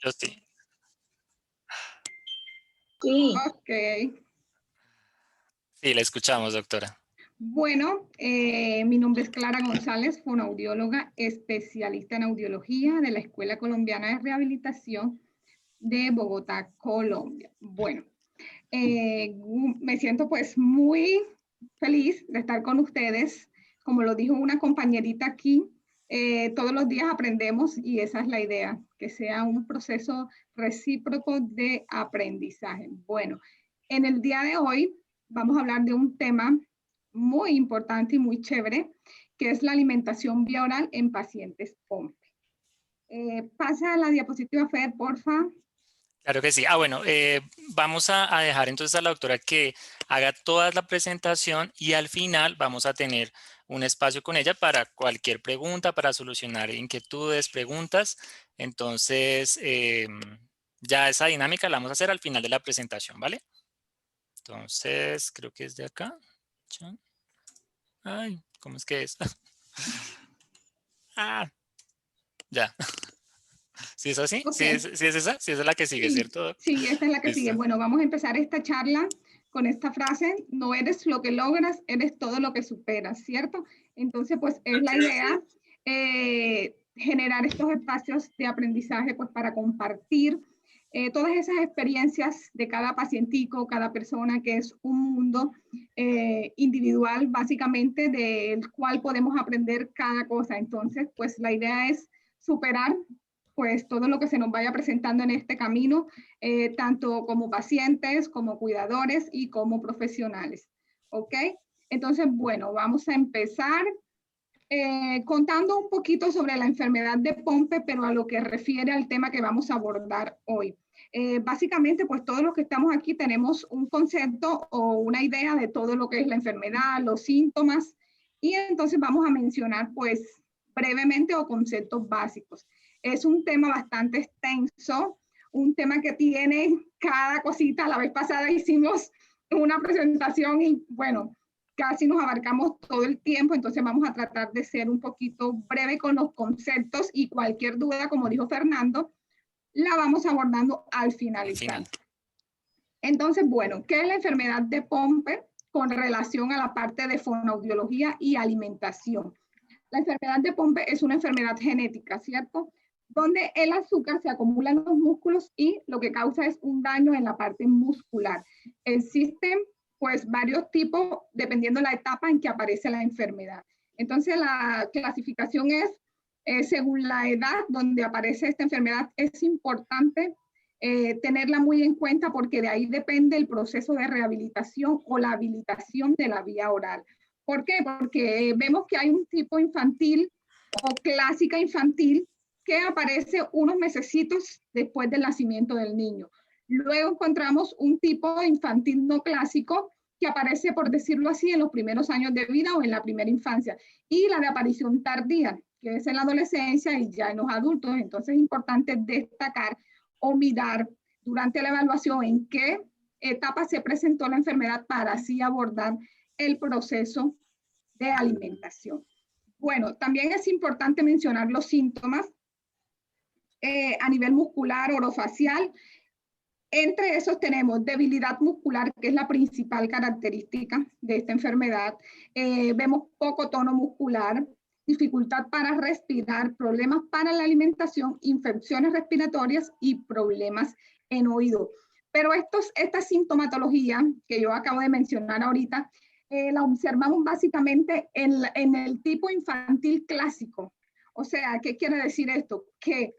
Yo sí. Sí. Ok. Sí, la escuchamos, doctora. Bueno, mi nombre es Clara González, fonoaudióloga especialista en audiología de la Escuela Colombiana de Rehabilitación de Bogotá, Colombia. Bueno, me siento pues muy feliz de estar con ustedes. Como lo dijo una compañerita aquí, todos los días aprendemos y esa es la idea, que sea un proceso recíproco de aprendizaje. Bueno, en el día de hoy vamos a hablar de un tema muy importante y muy chévere, que es la alimentación vía oral en pacientes POMP. Pasa la diapositiva, Fer, porfa. Claro que sí. Bueno, vamos a dejar entonces a la doctora que haga toda la presentación y al final vamos a tener un espacio con ella para cualquier pregunta, para solucionar inquietudes, preguntas. Entonces, ya esa dinámica la vamos a hacer al final de la presentación, ¿vale? Entonces, creo que es de acá. Ay, ¿cómo es que es? Ya. ¿Sí es así? ¿Sí Ok. sí es esa? Sí es la que sigue, Sí, ¿cierto? sí, esta es la que sigue. Listo. Bueno, vamos a empezar esta charla con esta frase: no eres lo que logras, eres todo lo que superas, ¿cierto? Entonces, pues es la idea generar estos espacios de aprendizaje, pues para compartir todas esas experiencias de cada pacientico, cada persona, que es un mundo individual, básicamente, del cual podemos aprender cada cosa. Entonces, pues la idea es superar pues todo lo que se nos vaya presentando en este camino, tanto como pacientes, como cuidadores y como profesionales. ¿Ok? Entonces, bueno, vamos a empezar contando un poquito sobre la enfermedad de Pompe, pero a lo que refiere al tema que vamos a abordar hoy. Básicamente, pues todos los que estamos aquí tenemos un concepto o una idea de todo lo que es la enfermedad, los síntomas, y entonces vamos a mencionar pues brevemente o conceptos básicos. Es un tema bastante extenso, un tema que tiene cada cosita. La vez pasada hicimos una presentación y bueno, casi nos abarcamos todo el tiempo, entonces vamos a tratar de ser un poquito breve con los conceptos y cualquier duda, como dijo Fernando, la vamos abordando al Al finalizar. final. Entonces, bueno, ¿qué es la enfermedad de Pompe con relación a la parte de fonoaudiología y alimentación? La enfermedad de Pompe es una enfermedad genética, ¿cierto? Donde el azúcar se acumula en los músculos y lo que causa es un daño en la parte muscular. Existen pues varios tipos dependiendo de la etapa en que aparece la enfermedad. Entonces la clasificación es según la edad donde aparece esta enfermedad. Es importante tenerla muy en cuenta porque de ahí depende el proceso de rehabilitación o la habilitación de la vía oral. ¿Por qué? Porque vemos que hay un tipo infantil o clásica infantil que aparece unos mesecitos después del nacimiento del niño. Luego encontramos un tipo infantil no clásico que aparece, por decirlo así, en los primeros años de vida o en la primera infancia. Y la de aparición tardía, que es en la adolescencia y ya en los adultos. Entonces es importante destacar o mirar durante la evaluación en qué etapa se presentó la enfermedad para así abordar el proceso de alimentación. Bueno, también es importante mencionar los síntomas a nivel muscular, orofacial. Entre esos tenemos debilidad muscular, que es la principal característica de esta enfermedad. Vemos poco tono muscular, dificultad para respirar, problemas para la alimentación, infecciones respiratorias y problemas en oído. Pero esta sintomatología que yo acabo de mencionar ahorita, la observamos básicamente en el tipo infantil clásico. O sea, ¿qué quiere decir esto? Que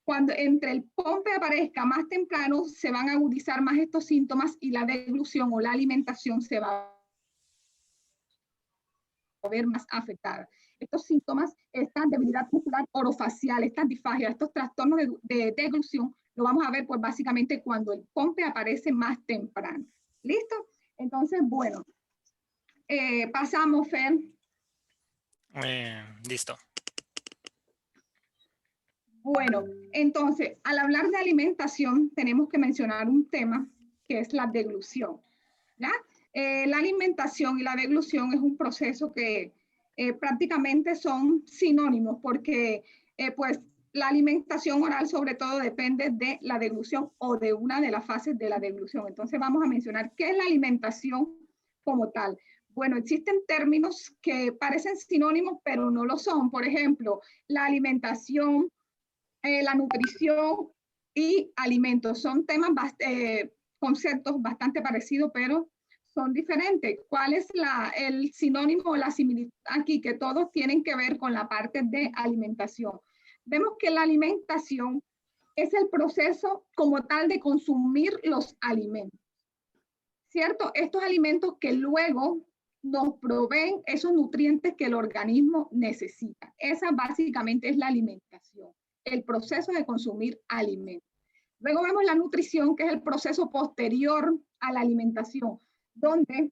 cuando entre el Pompe aparezca más temprano, se van a agudizar más estos síntomas y la deglución o la alimentación se va a ver más afectada. Estos síntomas, esta debilidad muscular orofacial, esta disfagia, estos trastornos de deglución, lo vamos a ver pues básicamente cuando el Pompe aparece más temprano. ¿Listo? Entonces, bueno, pasamos, Fer. Listo. Bueno, entonces, al hablar de alimentación, tenemos que mencionar un tema que es la deglución. ¿Ya? La alimentación y la deglución es un proceso que prácticamente son sinónimos porque pues La alimentación oral sobre todo depende de la deglución o de una de las fases de la deglución. Entonces vamos a mencionar qué es la alimentación como tal. Bueno, existen términos que parecen sinónimos, pero no lo son. Por ejemplo, la alimentación, la nutrición y alimentos. Son temas, conceptos bastante parecidos, pero son diferentes. ¿Cuál es el sinónimo o la similitud aquí? Que todos tienen que ver con la parte de alimentación. Vemos que la alimentación es el proceso como tal de consumir los alimentos, ¿cierto? Estos alimentos que luego nos proveen esos nutrientes que el organismo necesita. Esa básicamente es la alimentación, el proceso de consumir alimentos. Luego vemos la nutrición, que es el proceso posterior a la alimentación, donde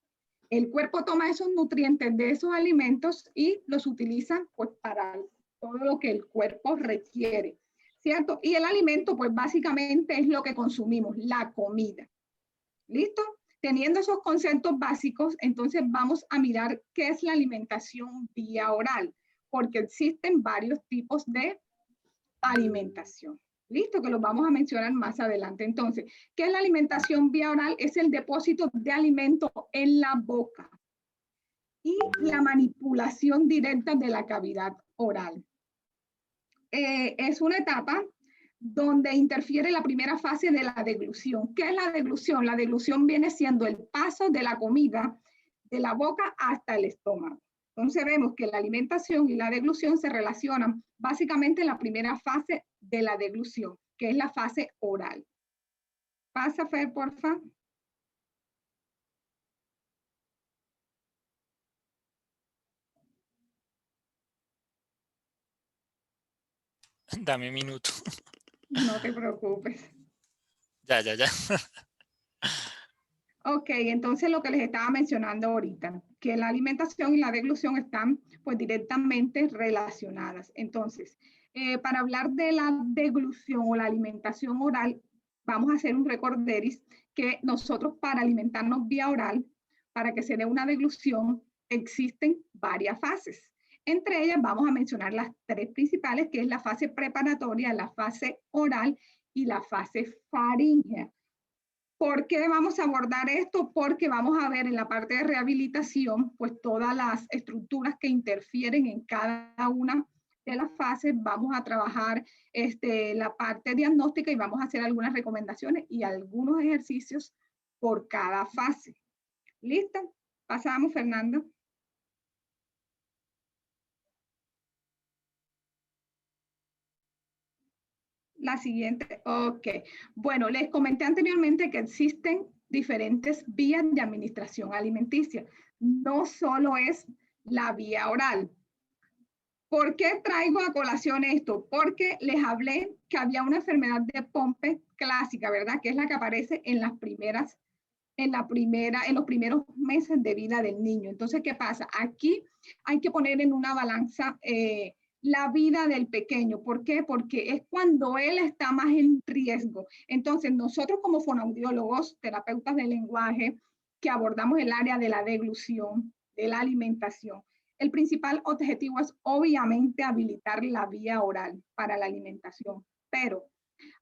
el cuerpo toma esos nutrientes de esos alimentos y los utiliza pues, para todo lo que el cuerpo requiere, ¿cierto? Y el alimento, pues básicamente es lo que consumimos, la comida. ¿Listo? Teniendo esos conceptos básicos, entonces vamos a mirar qué es la alimentación vía oral, porque existen varios tipos de alimentación. Listo, que los vamos a mencionar más adelante. Entonces, ¿qué es la alimentación vía oral? Es el depósito de alimento en la boca y la manipulación directa de la cavidad oral. Es una etapa donde interfiere la primera fase de la deglución. ¿Qué es la deglución? La deglución viene siendo el paso de la comida de la boca hasta el estómago. Entonces vemos que la alimentación y la deglución se relacionan básicamente en la primera fase de la deglución, que es la fase oral. Pasa, Fer, porfa. Dame un minuto. No te preocupes. Ya. Ok, entonces lo que les estaba mencionando ahorita, que la alimentación y la deglución están pues directamente relacionadas. Entonces, para hablar de la deglución o la alimentación oral, vamos a hacer un recorderis que nosotros para alimentarnos vía oral, para que se dé una deglución, existen varias fases. Entre ellas vamos a mencionar las tres principales, que es la fase preparatoria, la fase oral y la fase faríngea. ¿Por qué vamos a abordar esto? Porque vamos a ver en la parte de rehabilitación, pues todas las estructuras que interfieren en cada una de las fases. Vamos a trabajar la parte diagnóstica y vamos a hacer algunas recomendaciones y algunos ejercicios por cada fase. ¿Listo? Pasamos, Fernando. La siguiente, ok. Bueno, les comenté anteriormente que existen diferentes vías de administración alimenticia. No solo es la vía oral. ¿Por qué traigo a colación esto? Porque les hablé que había una enfermedad de Pompe clásica, ¿verdad? Que es la que aparece en los primeros meses de vida del niño. Entonces, ¿qué pasa? Aquí hay que poner en una balanza la vida del pequeño. ¿Por qué? Porque es cuando él está más en riesgo. Entonces, nosotros como fonoaudiólogos, terapeutas del lenguaje, que abordamos el área de la deglución, de la alimentación, el principal objetivo es obviamente habilitar la vía oral para la alimentación, pero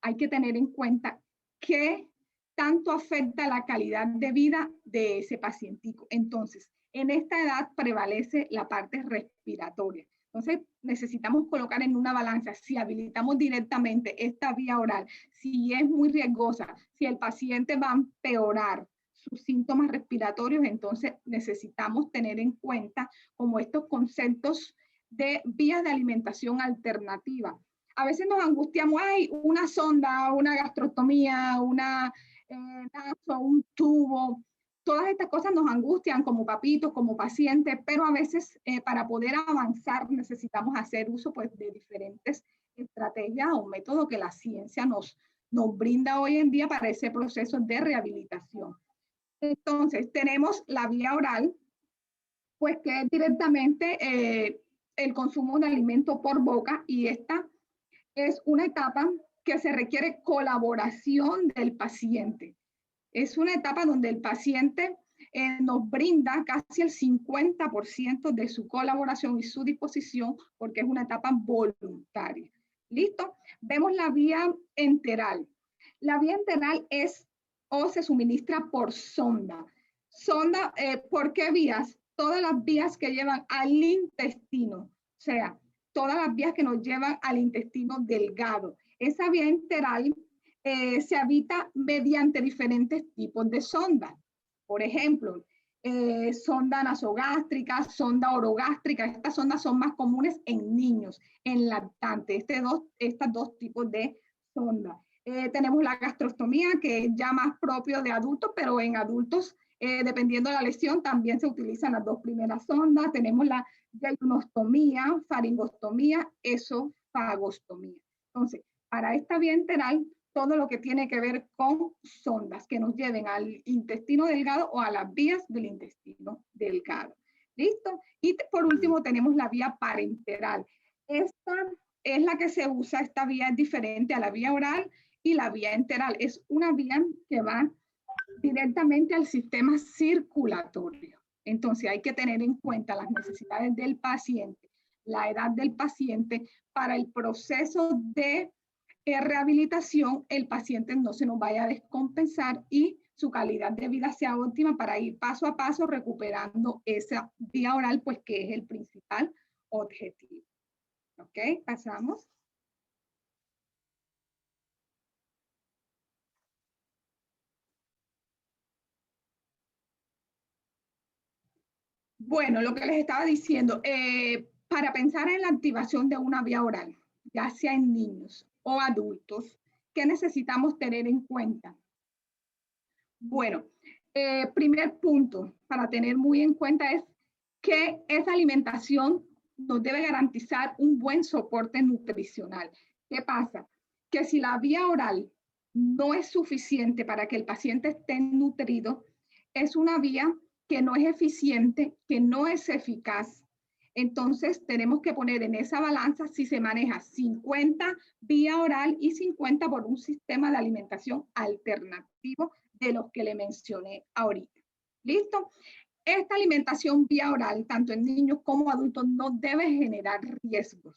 hay que tener en cuenta que tanto afecta la calidad de vida de ese pacientico. Entonces, en esta edad prevalece la parte respiratoria. Entonces, necesitamos colocar en una balanza si habilitamos directamente esta vía oral, si es muy riesgosa, si el paciente va a empeorar sus síntomas respiratorios, entonces necesitamos tener en cuenta como estos conceptos de vías de alimentación alternativa. A veces nos angustiamos, hay una sonda, una gastrostomía, una naso, un tubo. Todas estas cosas nos angustian como papitos, como pacientes, pero a veces para poder avanzar necesitamos hacer uso pues, de diferentes estrategias o métodos que la ciencia nos brinda hoy en día para ese proceso de rehabilitación. Entonces, tenemos la vía oral, pues que es directamente el consumo de alimento por boca y esta es una etapa que se requiere colaboración del paciente. Es una etapa donde el paciente nos brinda casi el 50% de su colaboración y su disposición porque es una etapa voluntaria. ¿Listo? Vemos la vía enteral. La vía enteral es o se suministra por sonda. Sonda, ¿por qué vías? Todas las vías que llevan al intestino, o sea, todas las vías que nos llevan al intestino delgado. Esa vía enteral se habita mediante diferentes tipos de sondas. Por ejemplo, sonda nasogástrica, sonda orogástrica. Estas sondas son más comunes en niños, en lactantes. Estos dos tipos de sondas. Tenemos la gastrostomía, que es ya más propio de adultos, pero en adultos, dependiendo de la lesión, también se utilizan las dos primeras sondas. Tenemos la yeyunostomía, faringostomía, esofagostomía. Entonces, para esta vía enteral, todo lo que tiene que ver con sondas que nos lleven al intestino delgado o a las vías del intestino delgado. ¿Listo? Y por último tenemos la vía parenteral. Esta es la que se usa, esta vía es diferente a la vía oral y la vía enteral. Es una vía que va directamente al sistema circulatorio. Entonces hay que tener en cuenta las necesidades del paciente, la edad del paciente para el proceso de rehabilitación, el paciente no se nos vaya a descompensar y su calidad de vida sea óptima para ir paso a paso recuperando esa vía oral, pues que es el principal objetivo. ¿Ok? Pasamos. Bueno, lo que les estaba diciendo, para pensar en la activación de una vía oral, ya sea en niños o adultos, ¿qué necesitamos tener en cuenta? Bueno, primer punto para tener muy en cuenta es que esa alimentación nos debe garantizar un buen soporte nutricional. ¿Qué pasa? Que si la vía oral no es suficiente para que el paciente esté nutrido, es una vía que no es eficiente, que no es eficaz. Entonces tenemos que poner en esa balanza si se maneja 50 vía oral y 50 por un sistema de alimentación alternativo de los que le mencioné ahorita. ¿Listo? Esta alimentación vía oral, tanto en niños como adultos, no debe generar riesgos.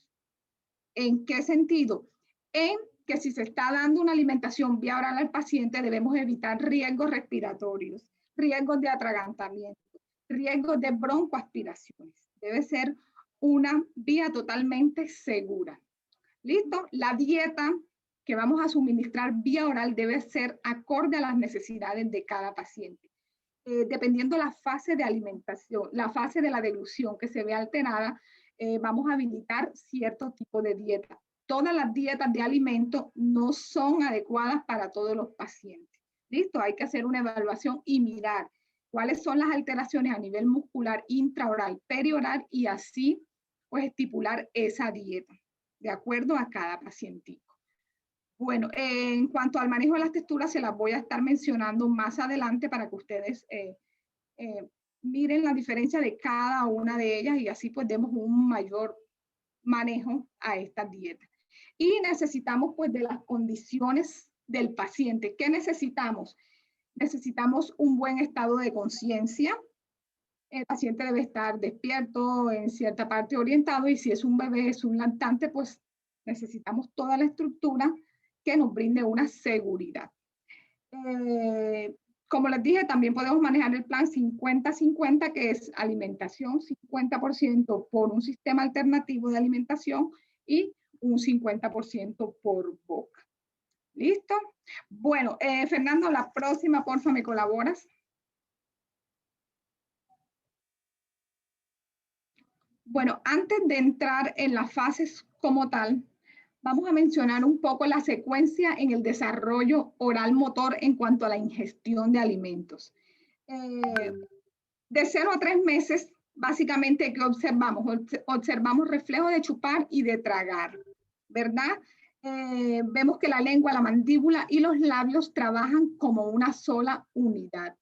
¿En qué sentido? En que si se está dando una alimentación vía oral al paciente, debemos evitar riesgos respiratorios, riesgos de atragantamiento, riesgos de broncoaspiraciones. Debe ser una vía totalmente segura. ¿Listo? La dieta que vamos a suministrar vía oral debe ser acorde a las necesidades de cada paciente. Dependiendo la fase de alimentación, la fase de la deglución que se ve alterada, vamos a habilitar cierto tipo de dieta. Todas las dietas de alimento no son adecuadas para todos los pacientes. ¿Listo? Hay que hacer una evaluación y mirar cuáles son las alteraciones a nivel muscular, intraoral, perioral y así pues estipular esa dieta de acuerdo a cada pacientico. Bueno, en cuanto al manejo de las texturas, se las voy a estar mencionando más adelante para que ustedes miren la diferencia de cada una de ellas y así pues demos un mayor manejo a estas dietas. Y necesitamos pues de las condiciones del paciente. ¿Qué necesitamos? Necesitamos un buen estado de conciencia. El paciente debe estar despierto, en cierta parte orientado, y si es un bebé, es un lactante, pues necesitamos toda la estructura que nos brinde una seguridad. Como les dije, también podemos manejar el plan 50-50, que es alimentación 50% por un sistema alternativo de alimentación y un 50% por boca. ¿Listo? Bueno, Fernando, la próxima, porfa, ¿me colaboras? Bueno, antes de entrar en las fases como tal, vamos a mencionar un poco la secuencia en el desarrollo oral motor en cuanto a la ingestión de alimentos. De 0 a 3 meses, básicamente, ¿qué observamos? Observamos reflejos de chupar y de tragar, ¿verdad? Vemos que la lengua, la mandíbula y los labios trabajan como una sola unidad.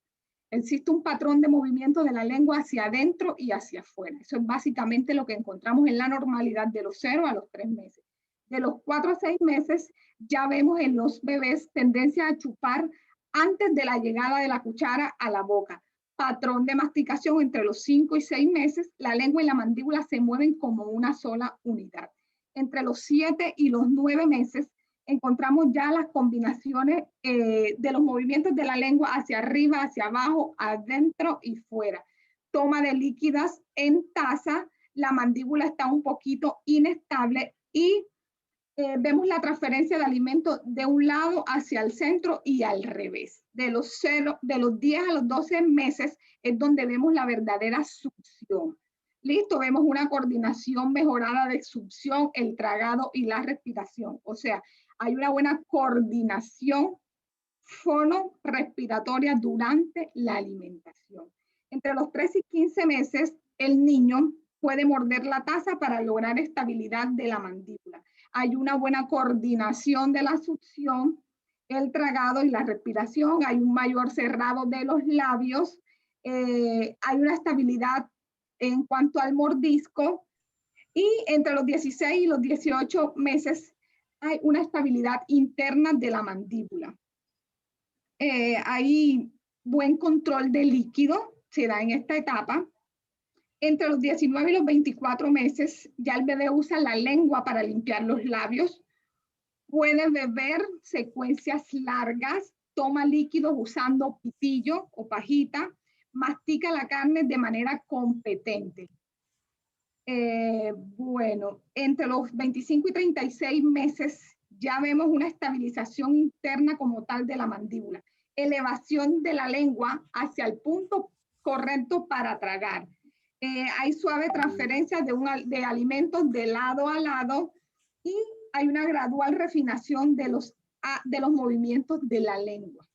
Existe un patrón de movimiento de la lengua hacia adentro y hacia afuera. Eso es básicamente lo que encontramos en la normalidad de los 0 a los 3 meses. De los 4 a 6 meses ya vemos en los bebés tendencia a chupar antes de la llegada de la cuchara a la boca. Patrón de masticación entre los 5 y 6 meses, la lengua y la mandíbula se mueven como una sola unidad. entre los 7 y los 9 meses, encontramos ya las combinaciones de los movimientos de la lengua hacia arriba, hacia abajo, adentro y fuera. Toma de líquidas en taza, la mandíbula está un poquito inestable y vemos la transferencia de alimentos de un lado hacia el centro y al revés. De los 10 a los 12 meses es donde vemos la verdadera succión. Listo, vemos una coordinación mejorada de succión, el tragado y la respiración. O sea, hay una buena coordinación fonorrespiratoria durante la alimentación. Entre los 3 y 15 meses, el niño puede morder la taza para lograr estabilidad de la mandíbula. Hay una buena coordinación de la succión, el tragado y la respiración. Hay un mayor cerrado de los labios. Hay una estabilidad en cuanto al mordisco. Y entre los 16 y los 18 meses hay una estabilidad interna de la mandíbula. Hay buen control de líquido, se da en esta etapa. Entre los 19 y los 24 meses, ya el bebé usa la lengua para limpiar los labios, puede beber secuencias largas, toma líquidos usando pitillo o pajita, mastica la carne de manera competente. Bueno, entre los 25 y 36 meses ya vemos una estabilización interna como tal de la mandíbula, elevación de la lengua hacia el punto correcto para tragar. Hay suave transferencia de alimentos de lado a lado y hay una gradual refinación de los movimientos de la lengua.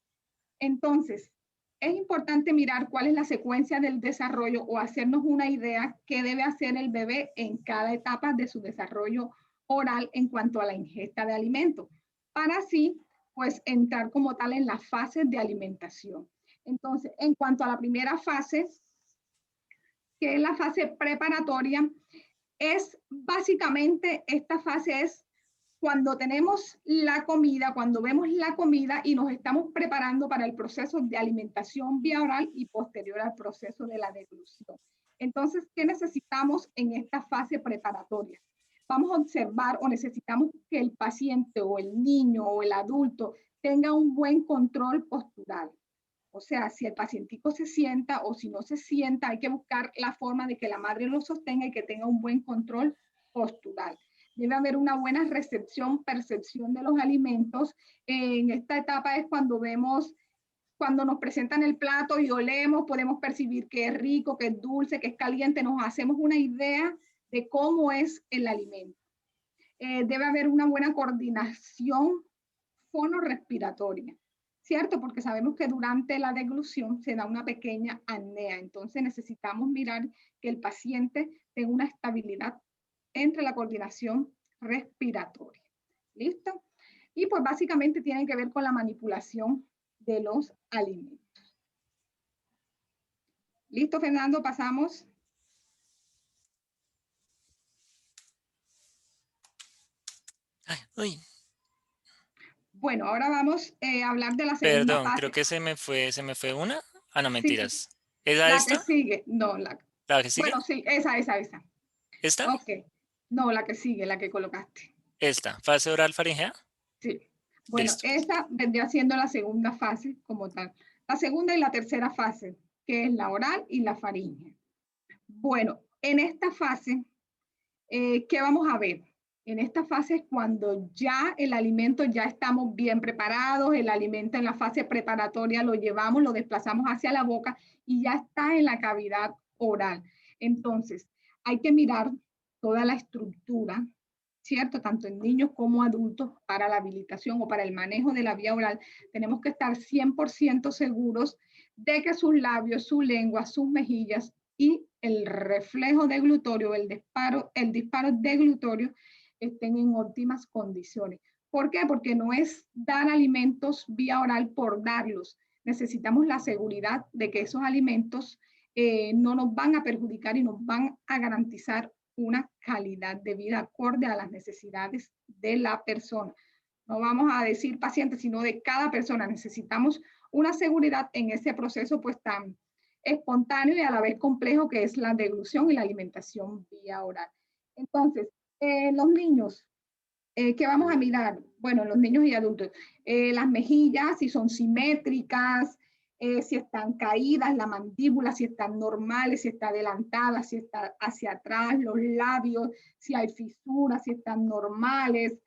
Entonces, es importante mirar cuál es la secuencia del desarrollo o hacernos una idea qué debe hacer el bebé en cada etapa de su desarrollo oral en cuanto a la ingesta de alimentos, para así, pues, entrar como tal en las fases de alimentación. Entonces, en cuanto a la primera fase, que es la fase preparatoria, es básicamente, esta fase es cuando tenemos la comida, cuando vemos la comida y nos estamos preparando para el proceso de alimentación vía oral y posterior al proceso de la deglución. Entonces, ¿qué necesitamos en esta fase preparatoria? Vamos a observar o necesitamos que el paciente o el niño o el adulto tenga un buen control postural. O sea, si el pacientico se sienta o si no se sienta, hay que buscar la forma de que la madre lo sostenga y que tenga un buen control postural. Debe haber una buena recepción, percepción de los alimentos. En esta etapa es cuando vemos, cuando nos presentan el plato y olemos, podemos percibir que es rico, que es dulce, que es caliente, nos hacemos una idea de cómo es el alimento. Debe haber una buena coordinación fonorrespiratoria, ¿cierto? Porque sabemos que durante la deglución se da una pequeña apnea, entonces necesitamos mirar que el paciente tenga una estabilidad entre la coordinación respiratoria. ¿Listo? Y pues básicamente tienen que ver con la manipulación de los alimentos. ¿Listo, Fernando? Pasamos. Ay, uy. Bueno, ahora vamos a hablar de la segunda Perdón, fase. creo que se me fue una. Ah, no, Sí, mentiras. ¿Esa la que esta? sigue. No, la. ¿La que sigue? Bueno, sí, esa. ¿Esta? Ok. No, la que sigue, la que colocaste. Esta. ¿Fase oral faringea? Sí. Bueno, Listo. esa vendría siendo la segunda fase como tal. La segunda y la tercera fase, que es la oral y la faríngea. Bueno, en esta fase, ¿qué vamos a ver? En esta fase es cuando ya el alimento, ya estamos bien preparados, el alimento en la fase preparatoria lo llevamos, lo desplazamos hacia la boca y ya está en la cavidad oral. Entonces, hay que mirar toda la estructura, ¿cierto? Tanto en niños como adultos, para la habilitación o para el manejo de la vía oral. Tenemos que estar 100% seguros de que sus labios, su lengua, sus mejillas y el reflejo deglutorio, el disparo deglutorio estén en óptimas condiciones. ¿Por qué? Porque no es dar alimentos vía oral por darlos. Necesitamos la seguridad de que esos alimentos no nos van a perjudicar y nos van a garantizar una calidad de vida acorde a las necesidades de la persona. No vamos a decir paciente, sino de cada persona. Necesitamos una seguridad en ese proceso pues tan espontáneo y a la vez complejo que es la deglución y la alimentación vía oral. Entonces, Los niños, ¿qué vamos a mirar? Bueno, los niños y adultos. Las mejillas, si son simétricas, si están caídas, la mandíbula, si están normales, si está adelantada, si está hacia atrás, los labios, si hay fisuras, si están normales.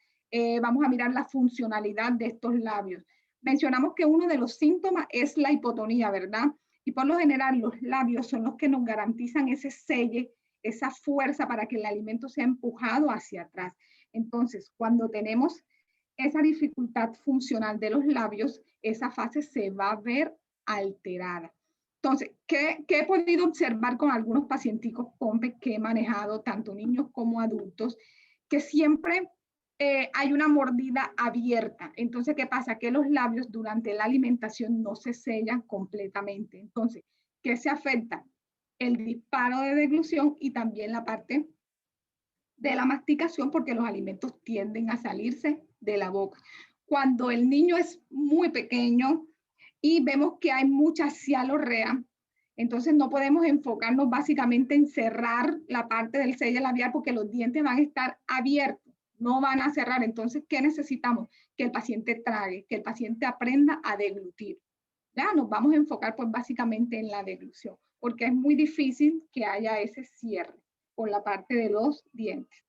Vamos a mirar la funcionalidad de estos labios. Mencionamos que uno de los síntomas es la hipotonía, ¿verdad? Y por lo general los labios son los que nos garantizan ese selle, esa fuerza para que el alimento sea empujado hacia atrás. Entonces, cuando tenemos esa dificultad funcional de los labios, esa fase se va a ver alterada. Entonces, ¿qué he podido observar con algunos pacienticos POMPE que he manejado, tanto niños como adultos, que siempre hay una mordida abierta? Entonces, ¿qué pasa? Que los labios durante la alimentación no se sellan completamente. Entonces, ¿qué se afecta? El disparo de deglución y también la parte de la masticación, porque los alimentos tienden a salirse de la boca. Cuando el niño es muy pequeño y vemos que hay mucha cialorrea, entonces no podemos enfocarnos básicamente en cerrar la parte del sello labial porque los dientes van a estar abiertos, no van a cerrar. Entonces, ¿qué necesitamos? Que el paciente trague, que el paciente aprenda a deglutir. Ya nos vamos a enfocar pues básicamente en la deglución, porque es muy difícil que haya ese cierre por la parte de los dientes.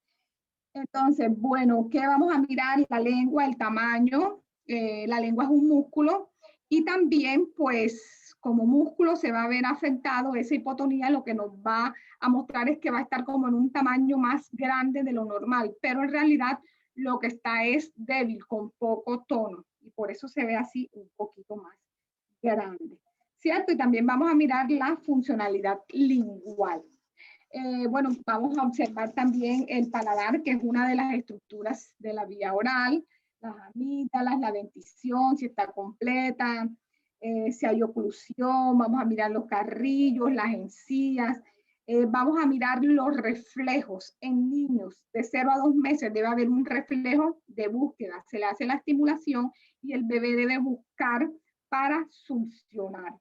Entonces, bueno, ¿qué vamos a mirar? La lengua, el tamaño. La lengua es un músculo y también, pues, como músculo se va a ver afectado esa hipotonía, lo que nos va a mostrar es que va a estar como en un tamaño más grande de lo normal, pero en realidad lo que está es débil, con poco tono, y por eso se ve así un poquito más grande, ¿cierto? Y también vamos a mirar la funcionalidad lingual. Bueno, vamos a observar también el paladar, que es una de las estructuras de la vía oral, las amígdalas, la dentición, si está completa, si hay oclusión, vamos a mirar los carrillos, las encías, vamos a mirar los reflejos en niños de 0 a 2 meses, debe haber un reflejo de búsqueda, se le hace la estimulación y el bebé debe buscar para succionar.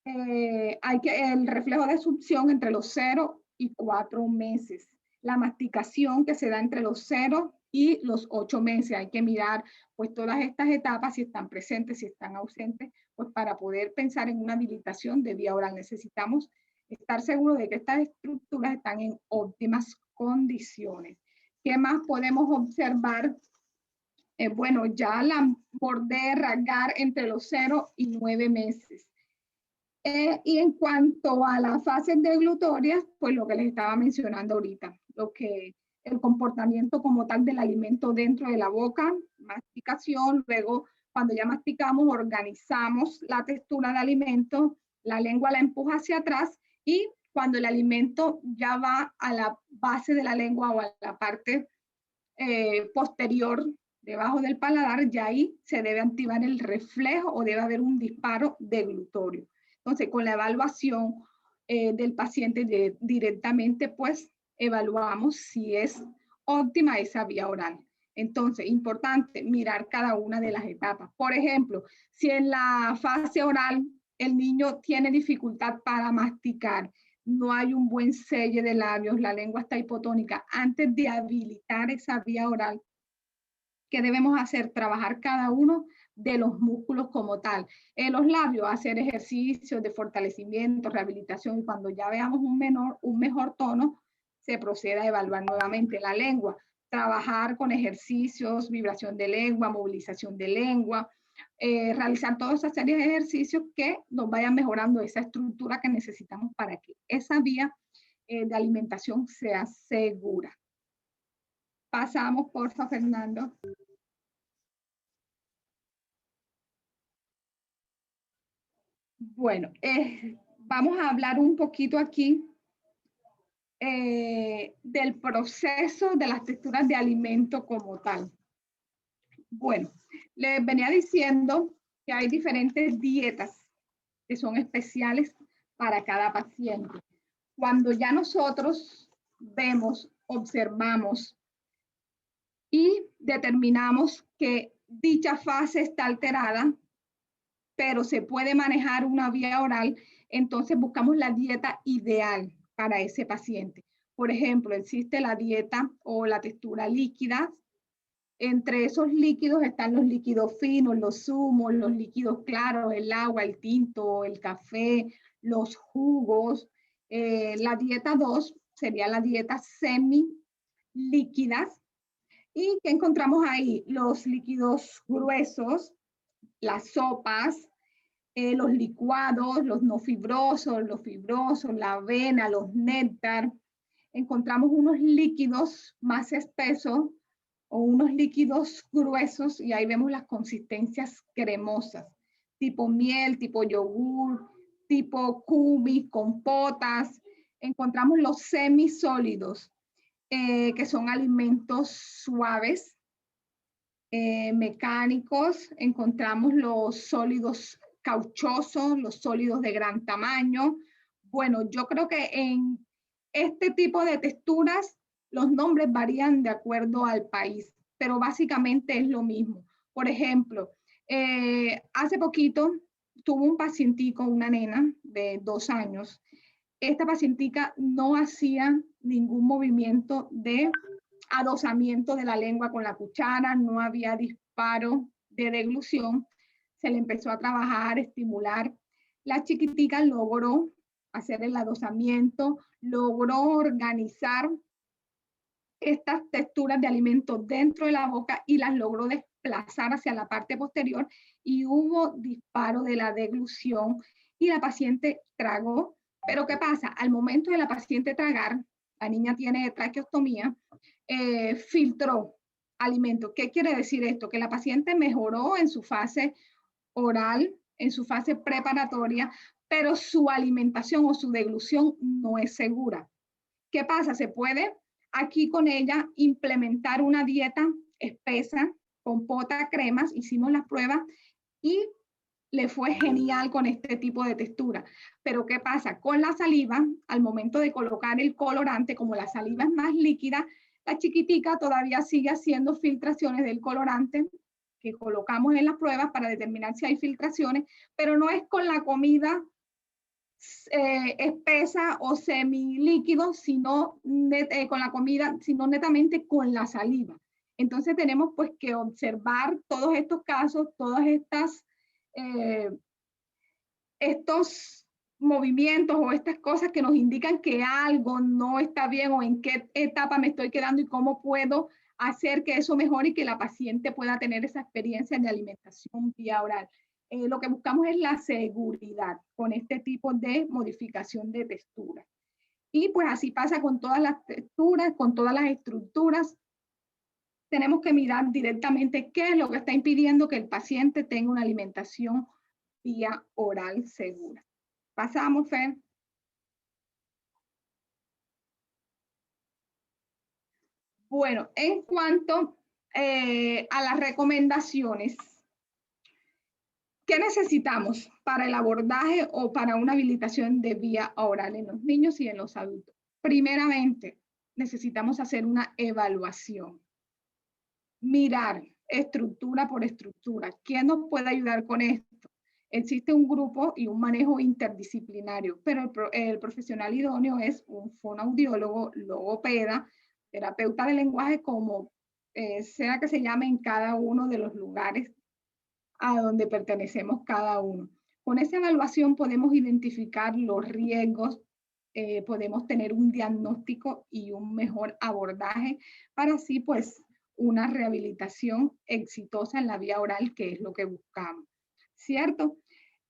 El reflejo de succión entre los 0 y 4 meses. La masticación que se da entre los 0 y los 8 meses. Hay que mirar pues todas estas etapas, si están presentes, si están ausentes, pues para poder pensar en una habilitación de vía oral necesitamos estar seguros de que estas estructuras están en óptimas condiciones. ¿Qué más podemos observar? Bueno, ya la morder, rasgar entre los 0 y 9 meses. Y en cuanto a las fases deglutorias, pues lo que les estaba mencionando ahorita, el comportamiento como tal del alimento dentro de la boca, masticación, luego cuando ya masticamos organizamos la textura del alimento, la lengua la empuja hacia atrás y cuando el alimento ya va a la base de la lengua o a la parte posterior debajo del paladar, ya ahí se debe activar el reflejo o debe haber un disparo deglutorio. Entonces, con la evaluación del paciente directamente, pues evaluamos si es óptima esa vía oral. Entonces, importante mirar cada una de las etapas. Por ejemplo, si en la fase oral el niño tiene dificultad para masticar, no hay un buen selle de labios, la lengua está hipotónica, antes de habilitar esa vía oral, ¿qué debemos hacer? Trabajar cada uno de los músculos como tal. En los labios, hacer ejercicios de fortalecimiento, rehabilitación, y cuando ya veamos un mejor tono, se procede a evaluar nuevamente la lengua. Trabajar con ejercicios, vibración de lengua, movilización de lengua, realizar toda esa serie de ejercicios que nos vayan mejorando esa estructura que necesitamos para que esa vía de alimentación sea segura. Pasamos, porfa, Fernando. Bueno, vamos a hablar un poquito aquí del proceso de las texturas de alimento como tal. Bueno, les venía diciendo que hay diferentes dietas que son especiales para cada paciente. Cuando ya nosotros vemos, observamos y determinamos que dicha fase está alterada, pero se puede manejar una vía oral, entonces buscamos la dieta ideal para ese paciente. Por ejemplo, existe la dieta o la textura líquida. Entre esos líquidos están los líquidos finos, los zumos, los líquidos claros, el agua, el tinto, el café, los jugos. La dieta 2 sería la dieta semi-líquidas. ¿Y qué encontramos ahí? Los líquidos gruesos, las sopas, los licuados, los no fibrosos, los fibrosos, la avena, los néctar. Encontramos unos líquidos más espesos o unos líquidos gruesos y ahí vemos las consistencias cremosas, tipo miel, tipo yogur, tipo cumis, compotas. Encontramos los semisólidos, que son alimentos suaves, mecánicos. Encontramos los sólidos cauchosos, los sólidos de gran tamaño. Bueno, yo creo que en este tipo de texturas los nombres varían de acuerdo al país, pero básicamente es lo mismo. Por ejemplo, hace poquito tuvo un pacientico, una nena de 2 años. Esta pacientica no hacía ningún movimiento de adosamiento de la lengua con la cuchara, no había disparo de deglución, se le empezó a trabajar, estimular. La chiquitica logró hacer el adosamiento, logró organizar estas texturas de alimentos dentro de la boca y las logró desplazar hacia la parte posterior y hubo disparo de la deglución y la paciente tragó. Pero ¿qué pasa? Al momento de la paciente tragar, la niña tiene traqueostomía, filtró alimento. ¿Qué quiere decir esto? Que la paciente mejoró en su fase oral, en su fase preparatoria, pero su alimentación o su deglución no es segura. ¿Qué pasa? Se puede aquí con ella implementar una dieta espesa, con pota, cremas, hicimos las pruebas y le fue genial con este tipo de textura. Pero ¿qué pasa? Con la saliva, al momento de colocar el colorante, como la saliva es más líquida, la chiquitica todavía sigue haciendo filtraciones del colorante que colocamos en las pruebas para determinar si hay filtraciones, pero no es con la comida espesa o semilíquido, sino con la comida, sino netamente con la saliva. Entonces tenemos pues que observar todos estos casos, todas eh, estos movimientos o estas cosas que nos indican que algo no está bien o en qué etapa me estoy quedando y cómo puedo hacer que eso mejore y que la paciente pueda tener esa experiencia de alimentación vía oral. Lo que buscamos es la seguridad con este tipo de modificación de textura. Y pues así pasa con todas las texturas, con todas las estructuras. Tenemos que mirar directamente qué es lo que está impidiendo que el paciente tenga una alimentación vía oral segura. Pasamos, Fer. Bueno, en cuanto a las recomendaciones, ¿qué necesitamos para el abordaje o para una habilitación de vía oral en los niños y en los adultos? Primeramente, necesitamos hacer una evaluación, mirar estructura por estructura. ¿Quién nos puede ayudar con esto? Existe un grupo y un manejo interdisciplinario, pero el profesional idóneo es un fonoaudiólogo, logopeda, terapeuta de lenguaje, como sea que se llame en cada uno de los lugares a donde pertenecemos cada uno. Con esa evaluación podemos identificar los riesgos, podemos tener un diagnóstico y un mejor abordaje para así pues una rehabilitación exitosa en la vía oral, que es lo que buscamos, ¿cierto?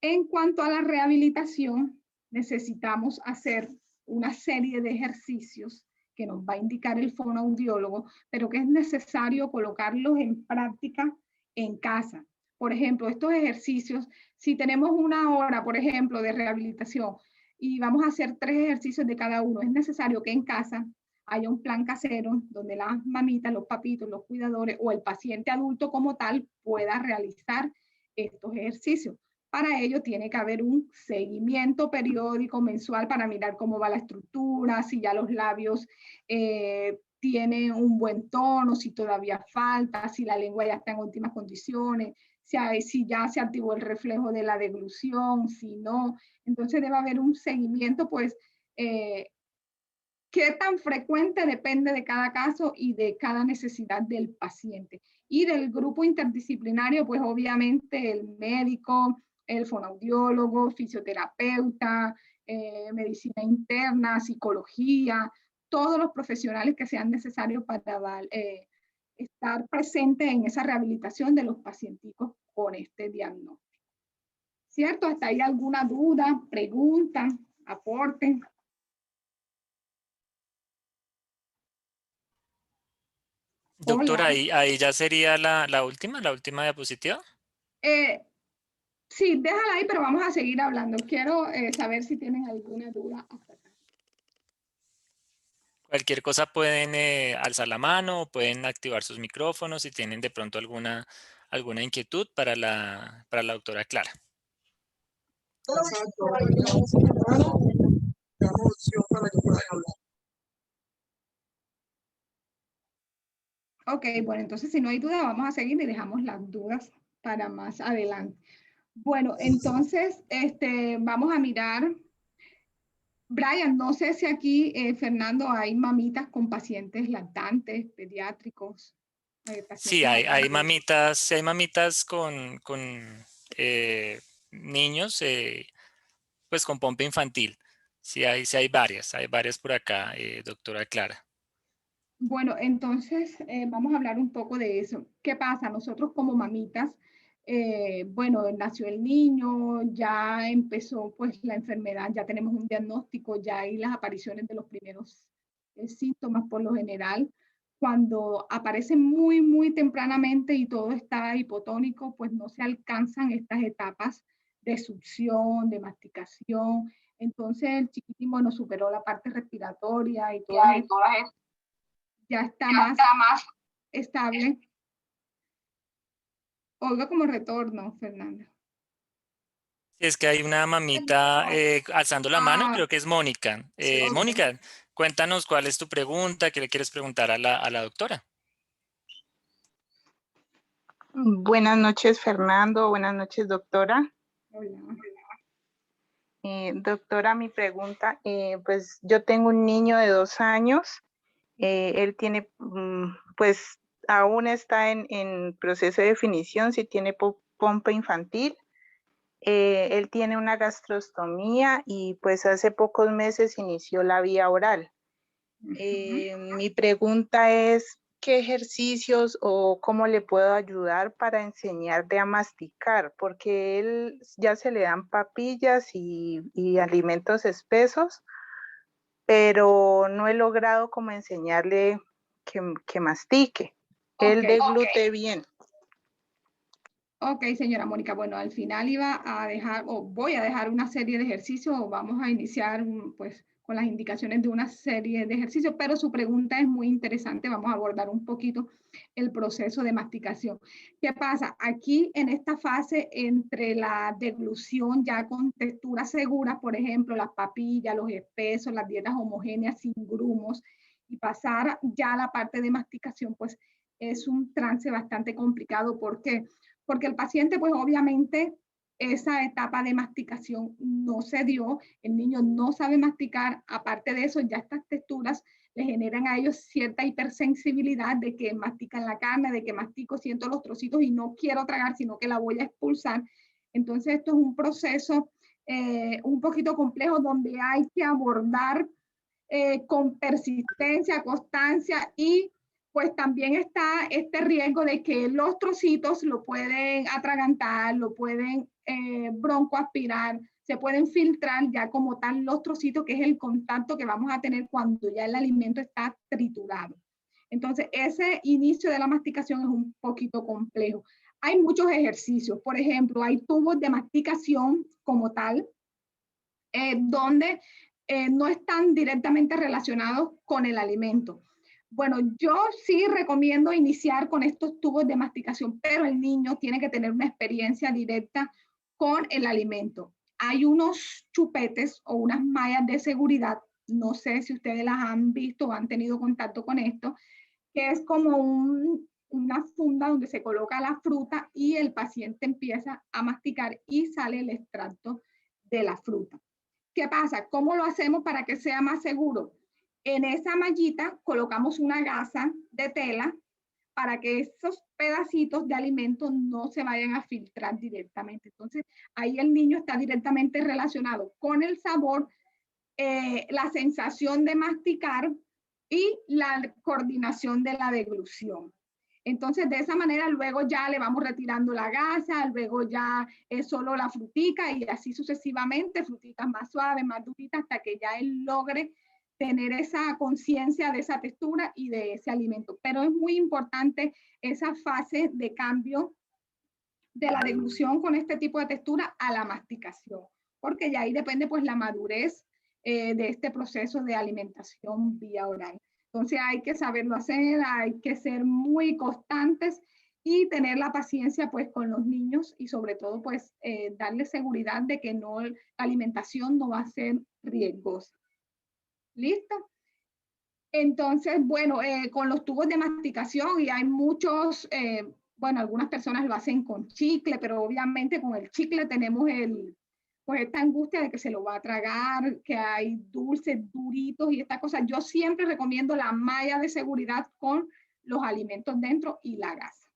En cuanto a la rehabilitación, necesitamos hacer una serie de ejercicios que nos va a indicar el fonoaudiólogo, pero que es necesario colocarlos en práctica en casa. Por ejemplo, estos ejercicios, si tenemos una hora, por ejemplo, de rehabilitación y vamos a hacer 3 ejercicios de cada uno, es necesario que en casa haya un plan casero donde las mamitas, los papitos, los cuidadores o el paciente adulto como tal pueda realizar estos ejercicios. Para ello tiene que haber un seguimiento periódico mensual para mirar cómo va la estructura, si ya los labios tienen un buen tono, si todavía falta, si la lengua ya está en óptimas condiciones, si ya se activó el reflejo de la deglución, si no. Entonces debe haber un seguimiento pues ¿Qué tan frecuente? Depende de cada caso y de cada necesidad del paciente. Y del grupo interdisciplinario, pues obviamente el médico, el fonoaudiólogo, fisioterapeuta, medicina interna, psicología, todos los profesionales que sean necesarios para estar presentes en esa rehabilitación de los pacienticos con este diagnóstico. ¿Cierto? ¿Hasta ahí alguna duda, pregunta, aporte? Doctora, Hola. ahí ya sería la última diapositiva. Sí, déjala ahí, pero vamos a seguir hablando. Quiero saber si tienen alguna duda hasta acá. Cualquier cosa pueden alzar la mano, o pueden activar sus micrófonos si tienen de pronto alguna inquietud para la doctora Clara. Ok, bueno, entonces si no hay duda, vamos a seguir y dejamos las dudas para más adelante. Bueno, entonces vamos a mirar. Brian, no sé si aquí, Fernando, hay mamitas con pacientes lactantes, pediátricos, Sí, pacientes hay adultos. mamitas, sí hay mamitas con niños, pues con pompa infantil. Sí hay varias por acá, doctora Clara. Bueno, entonces vamos a hablar un poco de eso. ¿Qué pasa? Nosotros como mamitas, bueno, nació el niño, ya empezó pues la enfermedad, ya tenemos un diagnóstico, ya hay las apariciones de los primeros síntomas por lo general. Cuando aparecen muy, muy tempranamente y todo está hipotónico, pues no se alcanzan estas etapas de succión, de masticación. Entonces el chiquitín, bueno, superó la parte respiratoria y todas ya está más estable. Oiga como retorno, Fernanda. Es que hay una mamita alzando la mano, Ah, creo que es Mónica. ok. Mónica, cuéntanos cuál es tu pregunta, qué le quieres preguntar a la doctora. Buenas noches, Fernando. Buenas noches, doctora. Hola. Doctora, mi pregunta, pues yo tengo un niño de 2 años. Él tiene, pues aún está en proceso de definición si tiene pompa infantil. Él tiene una gastrostomía y pues hace pocos meses inició la vía oral. Mi pregunta es, ¿qué ejercicios o cómo le puedo ayudar para enseñarle a masticar? Porque él ya se le dan papillas y alimentos espesos, pero no he logrado como enseñarle que mastique. Él deglute bien. Ok, señora Mónica. Bueno, al final iba a dejar, o voy a dejar una serie de ejercicios, o vamos a iniciar, pues, con las indicaciones de una serie de ejercicios, pero su pregunta es muy interesante. Vamos a abordar un poquito el proceso de masticación. ¿Qué pasa? Aquí, en esta fase, entre la deglución ya con texturas seguras, por ejemplo, las papillas, los espesos, las dietas homogéneas sin grumos, y pasar ya a la parte de masticación, pues, es un trance bastante complicado. ¿Por qué? Porque el paciente, pues obviamente, esa etapa de masticación no se dio, el niño no sabe masticar, aparte de eso, ya estas texturas le generan a ellos cierta hipersensibilidad de que mastican la carne, de que mastico, siento los trocitos y no quiero tragar, sino que la voy a expulsar. Entonces, esto es un proceso un poquito complejo donde hay que abordar con persistencia, constancia y pues también está este riesgo de que los trocitos lo pueden atragantar, lo pueden broncoaspirar, se pueden filtrar ya como tal los trocitos, que es el contacto que vamos a tener cuando ya el alimento está triturado. Entonces, ese inicio de la masticación es un poquito complejo. Hay muchos ejercicios, por ejemplo, hay tubos de masticación como tal, donde no están directamente relacionados con el alimento. Bueno, yo sí recomiendo iniciar con estos tubos de masticación, pero el niño tiene que tener una experiencia directa con el alimento. Hay unos chupetes o unas mallas de seguridad, no sé si ustedes las han visto o han tenido contacto con esto, que es como una funda donde se coloca la fruta y el paciente empieza a masticar y sale el extracto de la fruta. ¿Qué pasa? ¿Cómo lo hacemos para que sea más seguro? En esa mallita colocamos una gasa de tela para que esos pedacitos de alimento no se vayan a filtrar directamente. Entonces, ahí el niño está directamente relacionado con el sabor, la sensación de masticar y la coordinación de la deglución. Entonces, de esa manera, luego ya le vamos retirando la gasa, luego ya es solo la frutica y así sucesivamente, frutitas más suaves, más duritas, hasta que ya él logre tener esa conciencia de esa textura y de ese alimento. Pero es muy importante esa fase de cambio de la deglución con este tipo de textura a la masticación, porque ya ahí depende pues la madurez de este proceso de alimentación vía oral. Entonces hay que saberlo hacer, hay que ser muy constantes y tener la paciencia pues con los niños y sobre todo pues darles seguridad de que no, la alimentación no va a ser riesgosa. ¿Listo? Entonces, bueno, con los tubos de masticación y hay muchos, bueno, algunas personas lo hacen con chicle, pero obviamente con el chicle tenemos pues esta angustia de que se lo va a tragar, que hay dulces duritos y estas cosas. Yo siempre recomiendo la malla de seguridad con los alimentos dentro y la gasa,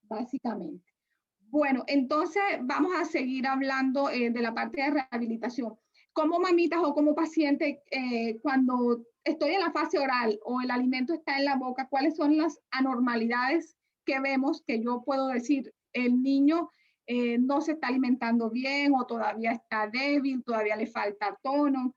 básicamente. Bueno, entonces vamos a seguir hablando de la parte de rehabilitación. Como mamitas o como paciente, cuando estoy en la fase oral o el alimento está en la boca, ¿cuáles son las anormalidades que vemos que yo puedo decir el niño no se está alimentando bien o todavía está débil, todavía le falta tono?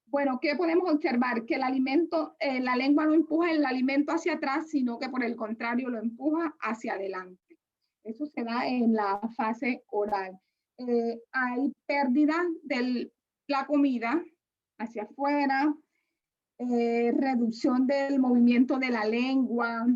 Bueno, ¿qué podemos observar? Que el alimento, la lengua no empuja el alimento hacia atrás, sino que por el contrario lo empuja hacia adelante. Eso se da en la fase oral. Hay pérdida de la comida hacia afuera, reducción del movimiento de la lengua,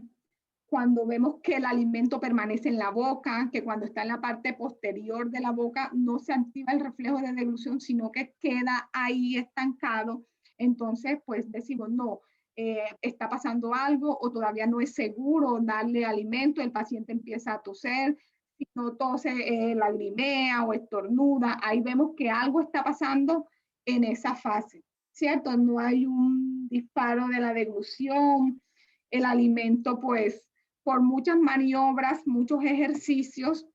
cuando vemos que el alimento permanece en la boca, que cuando está en la parte posterior de la boca no se activa el reflejo de deglución, sino que queda ahí estancado. Entonces, pues decimos, no, está pasando algo o todavía no es seguro darle alimento, el paciente empieza a toser, si no tose, lagrimea o estornuda, ahí vemos que algo está pasando en esa fase, ¿cierto? No hay un disparo de la deglución, el alimento pues por muchas maniobras, muchos ejercicios,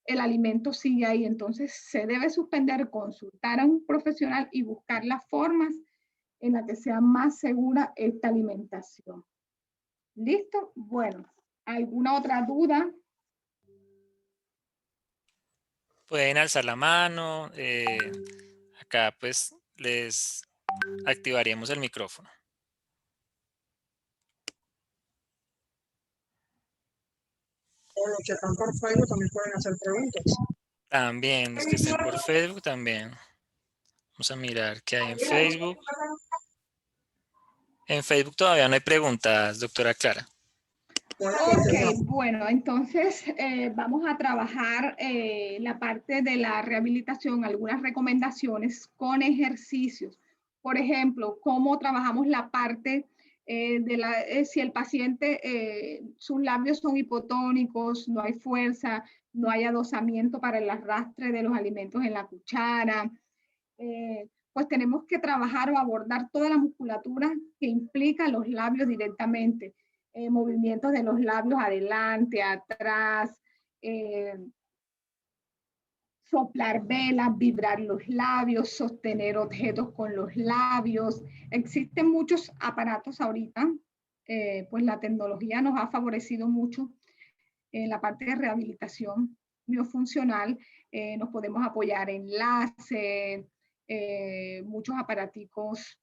el alimento sigue ahí. Entonces se debe suspender, consultar a un profesional y buscar las formas en las que sea más segura esta alimentación. ¿Listo? Bueno, ¿alguna otra duda? Pueden alzar la mano. Acá pues les activaríamos el micrófono. O los que están por Facebook también pueden hacer preguntas. También, los que estén por Facebook también. Vamos a mirar qué hay en Facebook. En Facebook todavía no hay preguntas, doctora Clara. Ok, bueno, entonces vamos a trabajar la parte de la rehabilitación, algunas recomendaciones con ejercicios. Por ejemplo, cómo trabajamos la parte si el paciente, sus labios son hipotónicos, no hay fuerza, no hay adosamiento para el arrastre de los alimentos en la cuchara, pues tenemos que trabajar o abordar toda la musculatura que implica los labios directamente. Movimientos de los labios adelante, atrás, soplar velas, vibrar los labios, sostener objetos con los labios. Existen muchos aparatos ahorita, pues la tecnología nos ha favorecido mucho en la parte de rehabilitación miofuncional. Nos podemos apoyar en láser, muchos aparaticos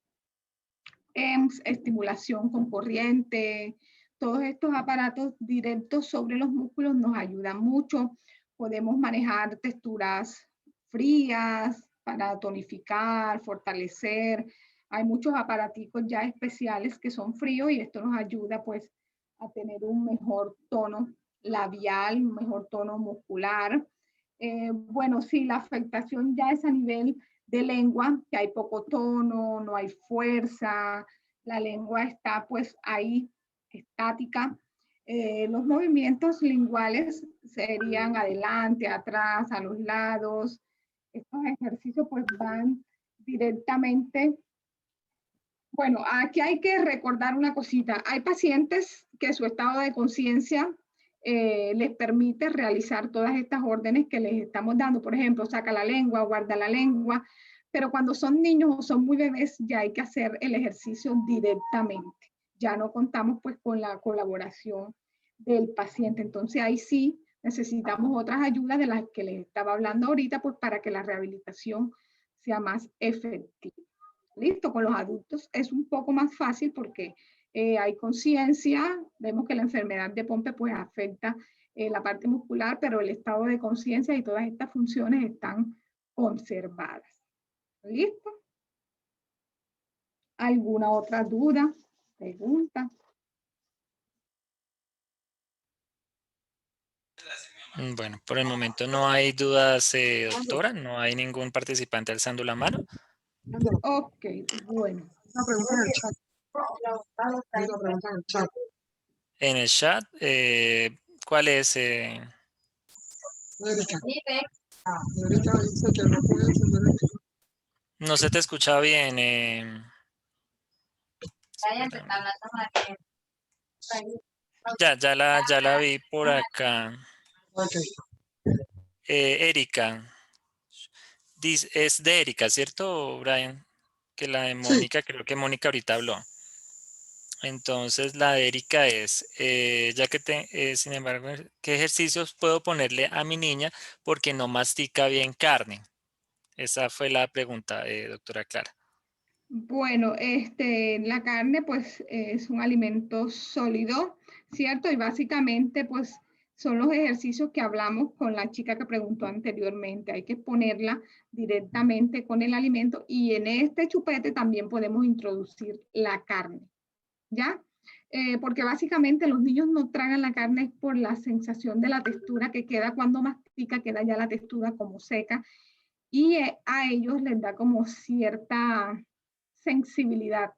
EMS, estimulación con corriente. Todos estos aparatos directos sobre los músculos nos ayudan mucho. Podemos manejar texturas frías para tonificar, fortalecer. Hay muchos aparaticos ya especiales que son fríos y esto nos ayuda pues a tener un mejor tono labial, un mejor tono muscular. Bueno, si la afectación ya es a nivel de lengua, que hay poco tono, no hay fuerza, la lengua está pues ahí estática. Los movimientos linguales serían adelante, atrás, a los lados. Estos ejercicios pues van directamente Bueno, aquí hay que recordar una cosita. Hay pacientes que su estado de conciencia les permite realizar todas estas órdenes que les estamos dando. Por ejemplo, saca la lengua, guarda la lengua. Pero cuando son niños o son muy bebés, ya hay que hacer el ejercicio directamente. Ya no contamos pues con la colaboración del paciente. Entonces ahí sí necesitamos otras ayudas de las que les estaba hablando ahorita, pues para que la rehabilitación sea más efectiva. Listo, con los adultos es un poco más fácil porque hay conciencia, vemos que la enfermedad de Pompe pues afecta la parte muscular, pero el estado de conciencia y todas estas funciones están conservadas. ¿Listo? ¿Alguna otra duda? ¿Pregunta? Bueno, por el momento no hay dudas, doctora. No hay ningún participante alzando la mano. Ok, bueno. Una pregunta en el chat. Hay una pregunta en el chat. En el chat, ¿cuál es? Erika. Erika dice que no puede encender el micrófono. No se te escucha bien. Ya la vi por acá. Ok. Erika. Es de Erika, ¿cierto, Brian? Que la de Sí. Mónica, creo que Mónica ahorita habló. Entonces la de Erika es, sin embargo, ¿qué ejercicios puedo ponerle a mi niña porque no mastica bien carne? Esa fue la pregunta, doctora Clara. Bueno, la carne pues es un alimento sólido, ¿cierto? Y básicamente pues son los ejercicios que hablamos con la chica que preguntó anteriormente. Hay que ponerla directamente con el alimento y en este chupete también podemos introducir la carne, ¿ya? Porque básicamente los niños no tragan la carne por la sensación de la textura que queda cuando mastica, queda ya la textura como seca y a ellos les da como cierta sensibilidad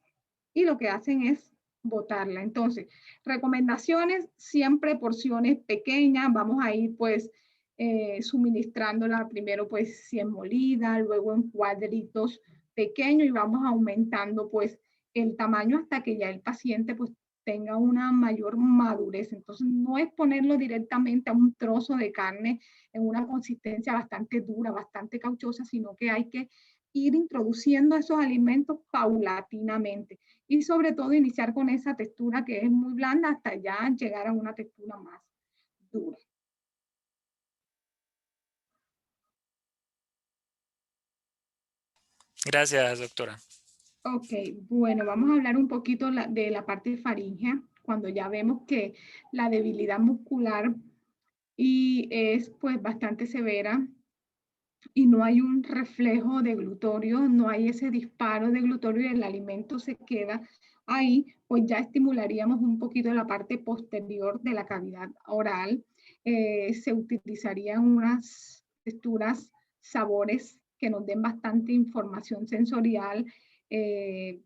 y lo que hacen es botarla. Entonces, recomendaciones, siempre porciones pequeñas, vamos a ir pues suministrándola primero pues si en molida, luego en cuadritos pequeños y vamos aumentando pues el tamaño hasta que ya el paciente pues tenga una mayor madurez. Entonces, no es ponerlo directamente a un trozo de carne en una consistencia bastante dura, bastante cauchosa, sino que hay que ir introduciendo esos alimentos paulatinamente y sobre todo iniciar con esa textura que es muy blanda hasta ya llegar a una textura más dura. Gracias, doctora. Ok, bueno, vamos a hablar un poquito de la parte faríngea, cuando ya vemos que la debilidad muscular y es pues bastante severa y no hay un reflejo de glutorio, no hay ese disparo de glutorio y el alimento se queda ahí, pues ya estimularíamos un poquito la parte posterior de la cavidad oral. Se utilizarían unas texturas, sabores que nos den bastante información sensorial,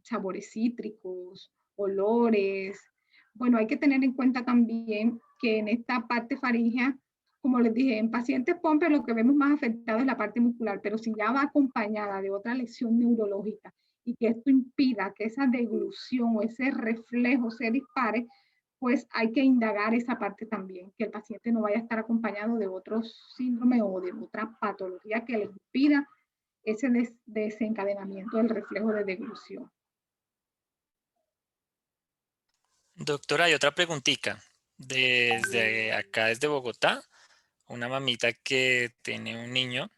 sabores cítricos, olores. Bueno, hay que tener en cuenta también que en esta parte faríngea como les dije, en pacientes Pompe lo que vemos más afectado es la parte muscular, pero si ya va acompañada de otra lesión neurológica y que esto impida que esa deglución o ese reflejo se dispare, pues hay que indagar esa parte también, que el paciente no vaya a estar acompañado de otro síndrome o de otra patología que le impida ese desencadenamiento del reflejo de deglución. Doctora, hay otra preguntita. Desde acá, desde Bogotá, una mamita que tiene un niño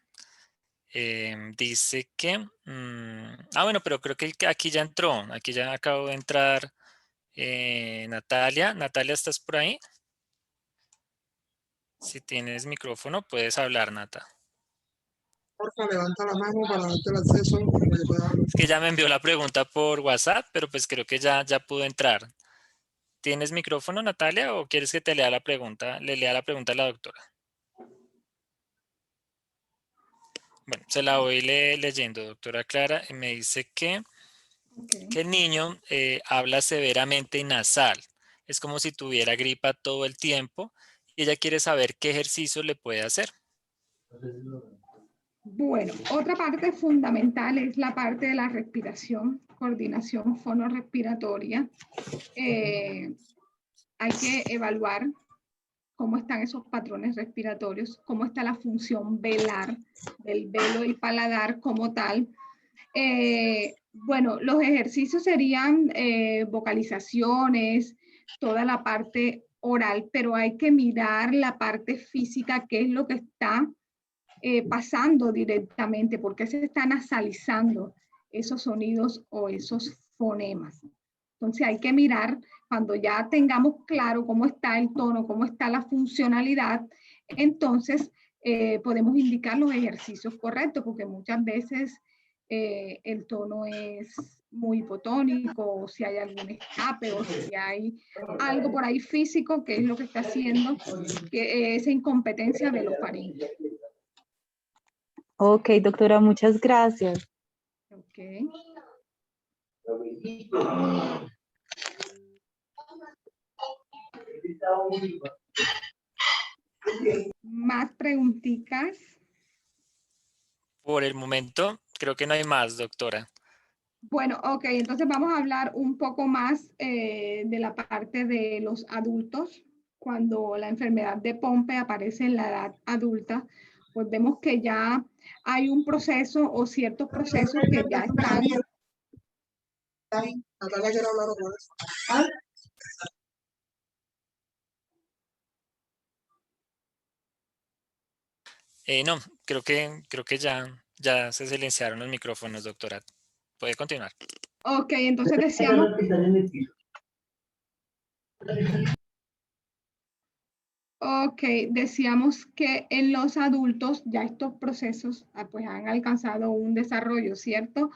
dice que... bueno, pero creo que aquí ya entró. Aquí ya acabo de entrar Natalia. Natalia, ¿estás por ahí? Si tienes micrófono, puedes hablar, Nata. Porfa, levanta la mano para darte el acceso. Es que ya me envió la pregunta por WhatsApp, pero pues creo que ya pudo entrar. ¿Tienes micrófono, Natalia, o quieres que te lea la pregunta? Le lea la pregunta a la doctora. Bueno, se la voy leyendo, doctora Clara, y me dice que el niño habla severamente nasal. Es como si tuviera gripa todo el tiempo y ella quiere saber qué ejercicio le puede hacer. Bueno, otra parte fundamental es la parte de la respiración, coordinación fonorrespiratoria. Hay que evaluar cómo están esos patrones respiratorios, cómo está la función velar del velo y paladar como tal. Bueno, los ejercicios serían vocalizaciones, toda la parte oral, pero hay que mirar la parte física, qué es lo que está pasando directamente, porque se están nasalizando esos sonidos o esos fonemas. Entonces hay que mirar, cuando ya tengamos claro cómo está el tono, cómo está la funcionalidad, entonces podemos indicar los ejercicios correctos, porque muchas veces el tono es muy hipotónico, o si hay algún escape, o si hay algo por ahí físico que es lo que está haciendo que esa incompetencia velofaríngea. Ok, doctora, muchas gracias. Ok. ¿Más preguntitas? Por el momento, creo que no hay más, doctora. Bueno, ok, entonces vamos a hablar un poco más de la parte de los adultos. Cuando la enfermedad de Pompe aparece en la edad adulta, pues vemos que ya hay un proceso o ciertos procesos que ya están. Natalia quiere hablar otra vez. No, creo que ya se silenciaron los micrófonos, doctora. Puede continuar. Ok, entonces decíamos. Ok, decíamos que en los adultos ya estos procesos pues han alcanzado un desarrollo, ¿cierto?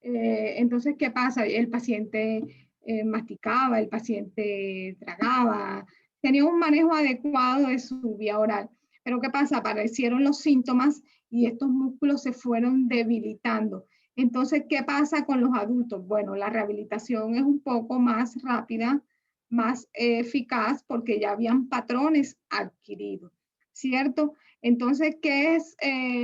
Entonces, ¿qué pasa? El paciente masticaba, el paciente tragaba, tenía un manejo adecuado de su vía oral. Pero ¿qué pasa? Aparecieron los síntomas y estos músculos se fueron debilitando. Entonces, ¿qué pasa con los adultos? Bueno, la rehabilitación es un poco más rápida, más eficaz porque ya habían patrones adquiridos, ¿cierto? Entonces, ¿qué es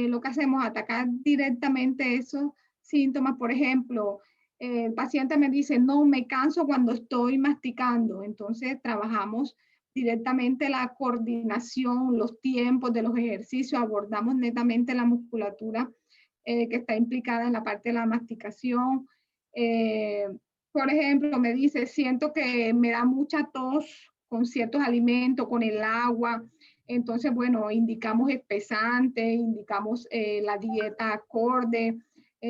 lo que hacemos? Atacar directamente esos síntomas. Por ejemplo, el paciente me dice, no, me canso cuando estoy masticando. Entonces, trabajamos directamente la coordinación, los tiempos de los ejercicios, abordamos netamente la musculatura que está implicada en la parte de la masticación. Por ejemplo, me dice, siento que me da mucha tos con ciertos alimentos, con el agua. Entonces, bueno, indicamos espesantes, indicamos la dieta acorde,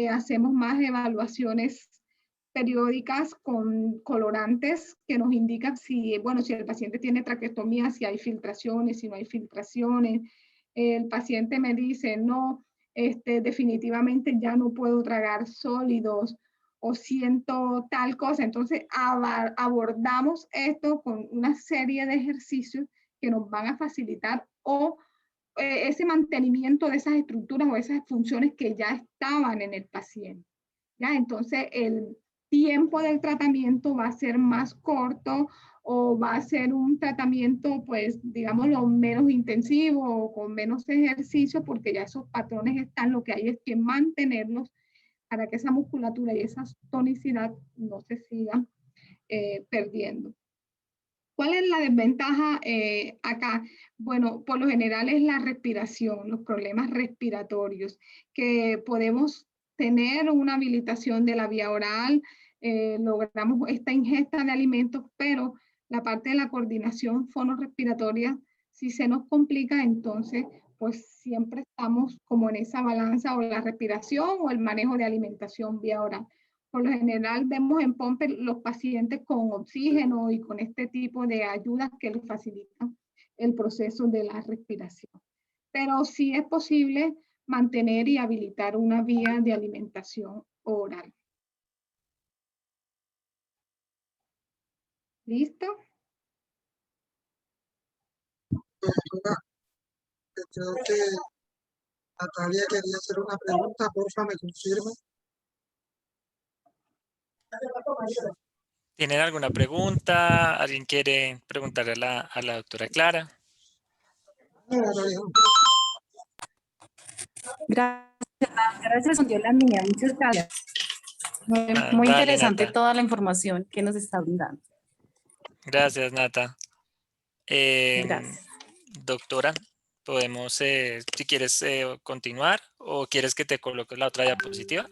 hacemos más evaluaciones periódicas con colorantes que nos indican si, bueno, si el paciente tiene traqueostomía, si hay filtraciones, si no hay filtraciones. El paciente me dice, no, definitivamente ya no puedo tragar sólidos o siento tal cosa. Entonces abordamos esto con una serie de ejercicios que nos van a facilitar o ese mantenimiento de esas estructuras o esas funciones que ya estaban en el paciente. ¿Ya? Entonces el tiempo del tratamiento va a ser más corto o va a ser un tratamiento, pues, digamos, lo menos intensivo o con menos ejercicio, porque ya esos patrones están, lo que hay es que mantenerlos para que esa musculatura y esa tonicidad no se sigan perdiendo. ¿Cuál es la desventaja acá? Bueno, por lo general es la respiración, los problemas respiratorios, que podemos tener una habilitación de la vía oral, logramos esta ingesta de alimentos, pero la parte de la coordinación fonorrespiratoria, si se nos complica, entonces pues siempre estamos como en esa balanza o la respiración o el manejo de alimentación vía oral. Por lo general vemos en Pompe los pacientes con oxígeno y con este tipo de ayudas que les facilitan el proceso de la respiración. Pero sí es posible mantener y habilitar una vía de alimentación oral. ¿Listo? Doctora, creo que Natalia quería hacer una pregunta, porfa, me confirma. ¿Tienen alguna pregunta? ¿Alguien quiere preguntarle a la doctora Clara? No, Natalia. Gracias. Ahora respondió la mía, muchas gracias. Muy Vale, interesante Nata. toda la información que nos está brindando. Gracias, Nata. Gracias. Doctora, podemos, si quieres continuar o quieres que te coloque la otra diapositiva.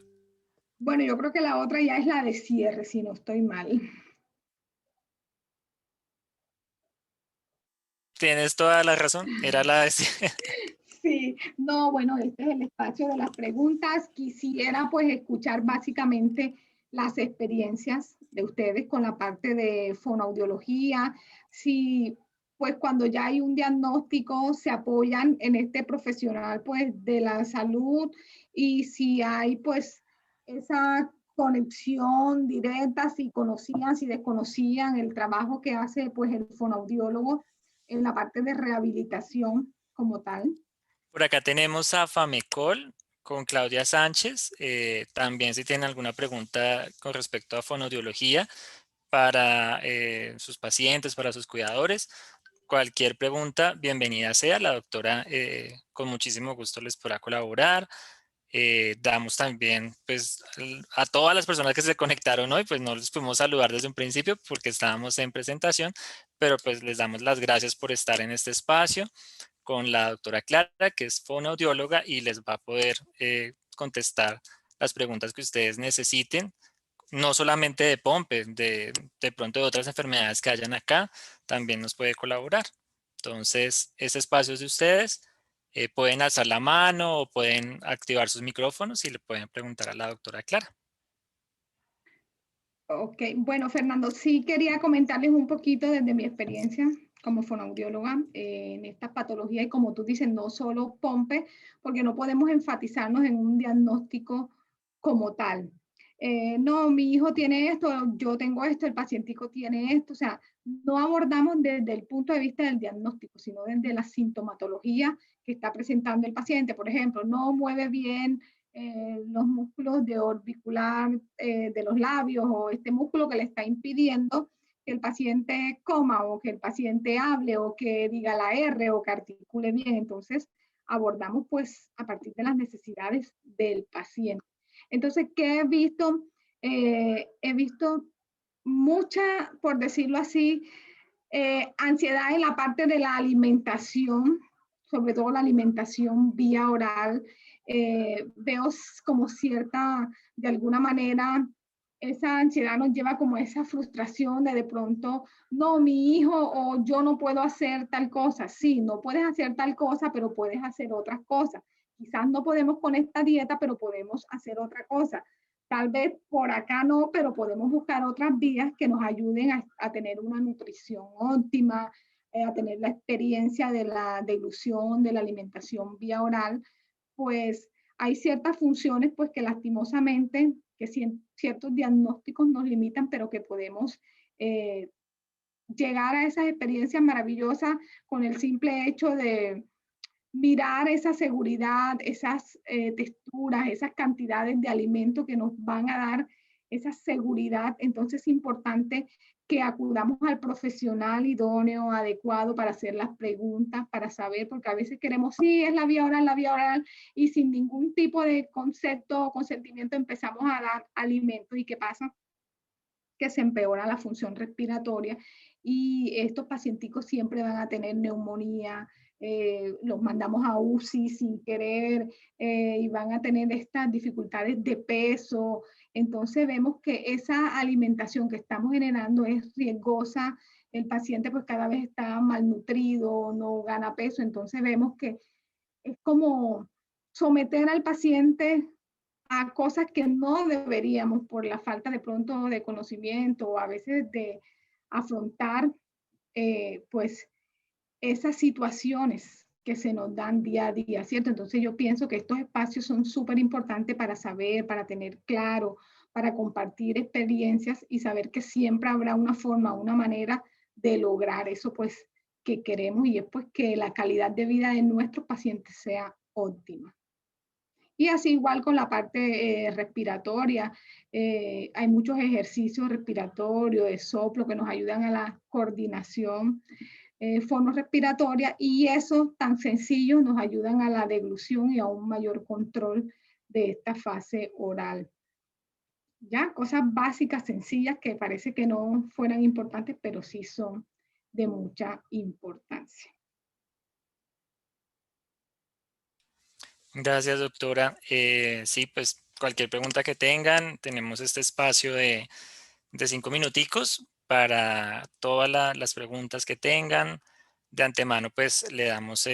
Bueno, yo creo que la otra ya es la de cierre, si no estoy mal. Tienes toda la razón, era la de... Sí, no, bueno, este es el espacio de las preguntas. Quisiera pues escuchar básicamente las experiencias de ustedes con la parte de fonoaudiología. Si pues cuando ya hay un diagnóstico se apoyan en este profesional pues de la salud y si hay pues esa conexión directa, si conocían, si desconocían el trabajo que hace pues el fonoaudiólogo en la parte de rehabilitación como tal. Por acá tenemos a Famecol con Claudia Sánchez. También si tienen alguna pregunta con respecto a fonoaudiología para sus pacientes, para sus cuidadores, cualquier pregunta, bienvenida sea. La doctora con muchísimo gusto les podrá colaborar. Damos también pues a todas las personas que se conectaron hoy, pues no les pudimos saludar desde un principio porque estábamos en presentación, pero pues les damos las gracias por estar en este espacio con la doctora Clara, que es fonoaudióloga y les va a poder contestar las preguntas que ustedes necesiten, no solamente de POMPE, de pronto de otras enfermedades que hayan acá, también nos puede colaborar. Entonces, ese espacio es de ustedes. Pueden alzar la mano o pueden activar sus micrófonos y le pueden preguntar a la doctora Clara. Ok, bueno, Fernando, sí quería comentarles un poquito desde mi experiencia como fonoaudióloga en esta patología y como tú dices, no solo POMPE, porque no podemos enfatizarnos en un diagnóstico como tal. No, mi hijo tiene esto, yo tengo esto, el pacientico tiene esto, o sea, no abordamos desde el punto de vista del diagnóstico, sino desde la sintomatología que está presentando el paciente. Por ejemplo, no mueve bien los músculos de orbicular de los labios o este músculo que le está impidiendo que el paciente coma o que el paciente hable o que diga la R o que articule bien. Entonces, abordamos pues a partir de las necesidades del paciente. Entonces, ¿qué he visto? He visto mucha, por decirlo así, ansiedad en la parte de la alimentación, sobre todo la alimentación vía oral. Veo como cierta, de alguna manera, esa ansiedad nos lleva como a esa frustración de pronto, no, mi hijo o yo no puedo hacer tal cosa. Sí, no puedes hacer tal cosa, pero puedes hacer otras cosas. Quizás no podemos con esta dieta, pero podemos hacer otra cosa. Tal vez por acá no, pero podemos buscar otras vías que nos ayuden a tener una nutrición óptima, a tener la experiencia de la deglución, de la alimentación vía oral. Pues hay ciertas funciones pues que lastimosamente, que ciertos diagnósticos nos limitan, pero que podemos llegar a esas experiencias maravillosas con el simple hecho de mirar esa seguridad, esas texturas, esas cantidades de alimento que nos van a dar esa seguridad. Entonces es importante que acudamos al profesional idóneo, adecuado para hacer las preguntas, para saber, porque a veces queremos, sí, es la vía oral, y sin ningún tipo de concepto o consentimiento empezamos a dar alimento. ¿Y qué pasa? Que se empeora la función respiratoria y estos pacienticos siempre van a tener neumonía, los mandamos a UCI sin querer y van a tener estas dificultades de peso. Entonces vemos que esa alimentación que estamos generando es riesgosa, el paciente pues cada vez está malnutrido, no gana peso, entonces vemos que es como someter al paciente a cosas que no deberíamos por la falta de pronto de conocimiento o a veces de afrontar pues esas situaciones que se nos dan día a día, ¿cierto? Entonces yo pienso que estos espacios son súper importantes para saber, para tener claro, para compartir experiencias y saber que siempre habrá una forma, una manera de lograr eso pues que queremos y es pues que la calidad de vida de nuestros pacientes sea óptima. Y así igual con la parte respiratoria, hay muchos ejercicios respiratorios, de soplo que nos ayudan a la coordinación fonorrespiratoria y eso tan sencillo nos ayudan a la deglución y a un mayor control de esta fase oral. Ya, cosas básicas, sencillas, que parece que no fueran importantes, pero sí son de mucha importancia. Gracias, doctora. Sí, pues cualquier pregunta que tengan, tenemos este espacio de 5 minuticos para todas las preguntas que tengan. De antemano, pues le damos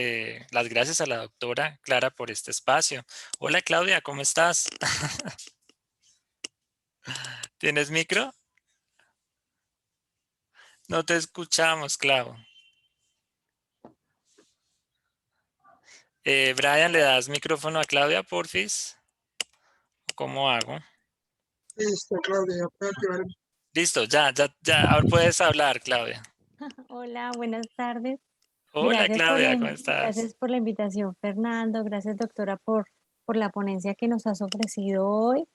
las gracias a la doctora Clara por este espacio. Hola, Claudia, ¿cómo estás? ¿Tienes micro? No te escuchamos, Clau. Brian, ¿le das micrófono a Claudia, porfis? ¿Cómo hago? Listo, Claudia, ya puedo activar. Listo, ya, ahora puedes hablar, Claudia. Hola, buenas tardes. Hola, Claudia, ¿cómo estás? Gracias por la invitación, Fernando. Gracias, doctora, por la ponencia que nos has ofrecido hoy.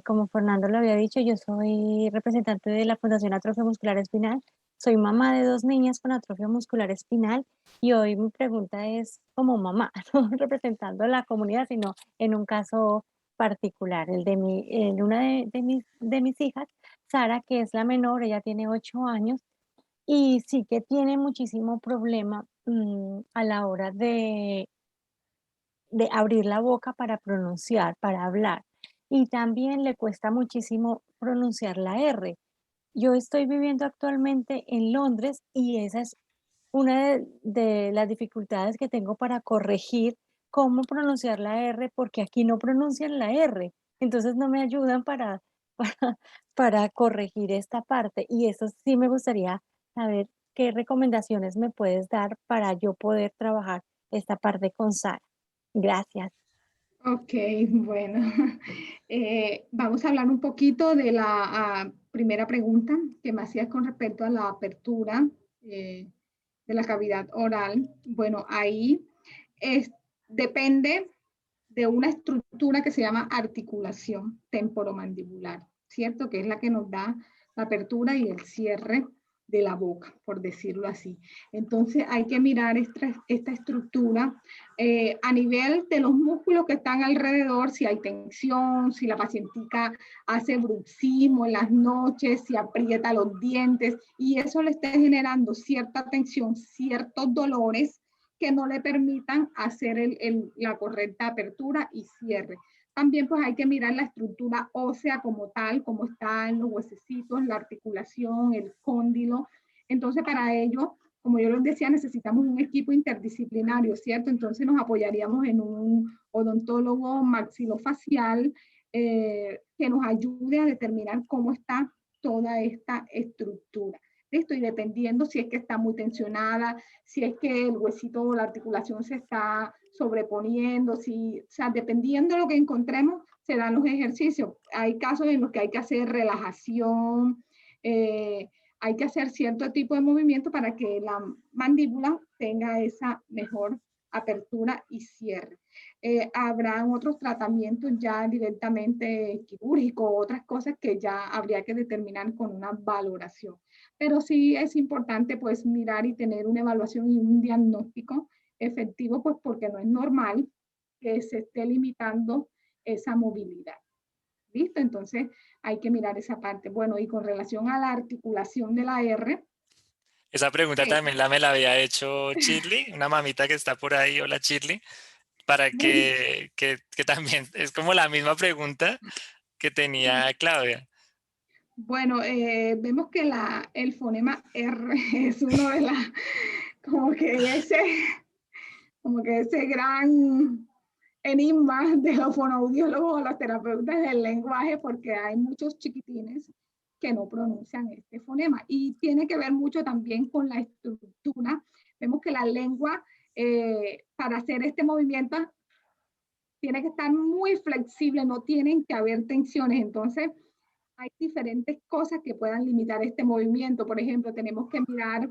Como Fernando lo había dicho, yo soy representante de la Fundación Atrofia Muscular Espinal. Soy mamá de 2 niñas con atrofia muscular espinal y hoy mi pregunta es como mamá, no representando a la comunidad, sino en un caso particular, en una de mis hijas, Sara, que es la menor, ella tiene 8 años y sí que tiene muchísimo problema, a la hora de abrir la boca para pronunciar, para hablar. Y también le cuesta muchísimo pronunciar la R. Yo estoy viviendo actualmente en Londres y esa es una de las dificultades que tengo para corregir cómo pronunciar la R, porque aquí no pronuncian la R. Entonces no me ayudan para, para corregir esta parte. Y eso sí me gustaría saber qué recomendaciones me puedes dar para yo poder trabajar esta parte con Sara. Gracias. Ok, bueno. Vamos a hablar un poquito de la primera pregunta que me hacías con respecto a la apertura de la cavidad oral. Bueno, ahí depende de una estructura que se llama articulación temporomandibular, ¿cierto? Que es la que nos da la apertura y el cierre de la boca, por decirlo así. Entonces hay que mirar esta estructura a nivel de los músculos que están alrededor, si hay tensión, si la pacientica hace bruxismo en las noches, si aprieta los dientes y eso le está generando cierta tensión, ciertos dolores que no le permitan hacer la correcta apertura y cierre. También pues hay que mirar la estructura ósea como tal, como están los huesecitos, la articulación, el cóndilo. Entonces para ello, como yo les decía, necesitamos un equipo interdisciplinario, ¿cierto? Entonces nos apoyaríamos en un odontólogo maxilofacial que nos ayude a determinar cómo está toda esta estructura. ¿Listo? Y dependiendo si es que está muy tensionada, si es que el huesito o la articulación se está sobreponiendo, o sea, dependiendo de lo que encontremos, se dan los ejercicios. Hay casos en los que hay que hacer relajación, hay que hacer cierto tipo de movimiento para que la mandíbula tenga esa mejor apertura y cierre. Habrán otros tratamientos ya directamente quirúrgicos, otras cosas que ya habría que determinar con una valoración. Pero sí es importante pues mirar y tener una evaluación y un diagnóstico efectivo, pues porque no es normal que se esté limitando esa movilidad. ¿Listo? Entonces hay que mirar esa parte. Bueno, y con relación a la articulación de la R. Esa pregunta también me la había hecho Shirley, una mamita que está por ahí. Hola, Shirley. Para que también es como la misma pregunta que tenía Claudia. Bueno, vemos que el fonema R es uno de las, como que ese gran enigma de los fonoaudiólogos o los terapeutas del lenguaje, porque hay muchos chiquitines que no pronuncian este fonema. Y tiene que ver mucho también con la estructura. Vemos que la lengua, para hacer este movimiento, tiene que estar muy flexible, no tienen que haber tensiones. Entonces, hay diferentes cosas que puedan limitar este movimiento. Por ejemplo, tenemos que mirar